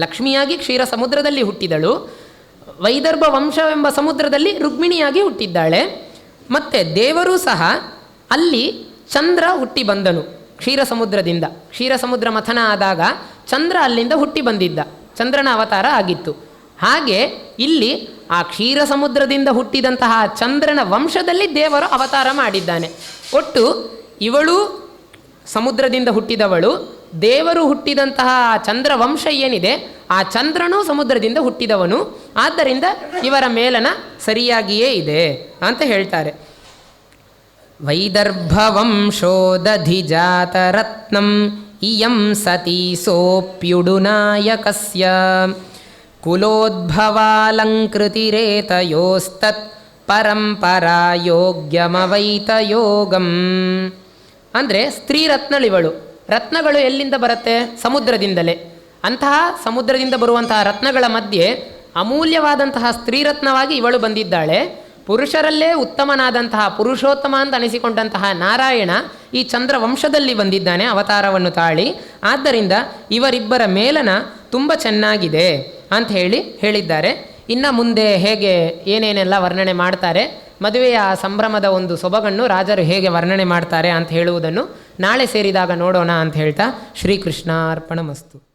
ಲಕ್ಷ್ಮಿಯಾಗಿ ಕ್ಷೀರ ಸಮುದ್ರದಲ್ಲಿ ಹುಟ್ಟಿದಳು, ವೈದರ್ಭ ವಂಶವೆಂಬ ಸಮುದ್ರದಲ್ಲಿ ರುಕ್ಮಿಣಿಯಾಗಿ ಹುಟ್ಟಿದ್ದಾಳೆ. ಮತ್ತು ದೇವರು ಸಹ ಅಲ್ಲಿ ಚಂದ್ರ ಹುಟ್ಟಿ ಬಂದನು ಕ್ಷೀರ ಸಮುದ್ರದಿಂದ. ಕ್ಷೀರ ಸಮುದ್ರ ಮಥನ ಆದಾಗ ಚಂದ್ರ ಅಲ್ಲಿಂದ ಹುಟ್ಟಿ ಬಂದಿದ್ದ, ಚಂದ್ರನ ಅವತಾರ ಆಗಿತ್ತು. ಹಾಗೆ ಇಲ್ಲಿ ಆ ಕ್ಷೀರ ಸಮುದ್ರದಿಂದ ಹುಟ್ಟಿದಂತಹ ಚಂದ್ರನ ವಂಶದಲ್ಲಿ ದೇವರು ಅವತಾರ ಮಾಡಿದ್ದಾನೆ. ಒಟ್ಟು ಇವಳು ಸಮುದ್ರದಿಂದ ಹುಟ್ಟಿದವಳು, ದೇವರು ಹುಟ್ಟಿದಂತಹ ಚಂದ್ರ ವಂಶ ಏನಿದೆ ಆ ಚಂದ್ರನೂ ಸಮುದ್ರದಿಂದ ಹುಟ್ಟಿದವನು. ಆದ್ದರಿಂದ ಇವರ ಮೇಲನ ಸರಿಯಾಗಿಯೇ ಇದೆ ಅಂತ ಹೇಳ್ತಾರೆ. ವೈದರ್ಭವಂಶೋದಧಿಜಾತರತ್ನಂ ಇಯಂ ಸತಿ ಸೋಪ್ಯುಡುನಾಯಕಸ್ಯ ಕುಲೋದ್ಭವಾಲಂಕೃತಿರೇತಯೋಸ್ತತ್ ಪರಂಪರಾ ಯೋಗ್ಯಮವೈತಯೋಗಂ. ಅಂದರೆ ಸ್ತ್ರೀ ರತ್ನಳಿವಳು. ರತ್ನಗಳು ಎಲ್ಲಿಂದ ಬರುತ್ತೆ? ಸಮುದ್ರದಿಂದಲೇ. ಅಂತಹ ಸಮುದ್ರದಿಂದ ಬರುವಂತಹ ರತ್ನಗಳ ಮಧ್ಯೆ ಅಮೂಲ್ಯವಾದಂತಹ ಸ್ತ್ರೀರತ್ನವಾಗಿ ಇವಳು ಬಂದಿದ್ದಾಳೆ. ಪುರುಷರಲ್ಲೇ ಉತ್ತಮನಾದಂತಹ ಪುರುಷೋತ್ತಮ ಅಂತ ಅನಿಸಿಕೊಂಡಂತಹ ನಾರಾಯಣ ಈ ಚಂದ್ರ ವಂಶದಲ್ಲಿ ಬಂದಿದ್ದಾನೆ ಅವತಾರವನ್ನು ತಾಳಿ. ಆದ್ದರಿಂದ ಇವರಿಬ್ಬರ ಮೇಲನ ತುಂಬ ಚೆನ್ನಾಗಿದೆ ಅಂತ ಹೇಳಿದ್ದಾರೆ. ಇನ್ನು ಮುಂದೆ ಹೇಗೆ ಏನೇನೆಲ್ಲ ವರ್ಣನೆ ಮಾಡ್ತಾರೆ, ಮದುವೆಯ ಸಂಭ್ರಮದ ಒಂದು ಸೊಬಗನ್ನು ರಾಜರು ಹೇಗೆ ವರ್ಣನೆ ಮಾಡ್ತಾರೆ ಅಂತ ಹೇಳುವುದನ್ನು ನಾಳೆ ಸೇರಿದಾಗ ನೋಡೋಣ ಅಂತ ಹೇಳ್ತಾ ಶ್ರೀಕೃಷ್ಣಾರ್ಪಣಮಸ್ತು.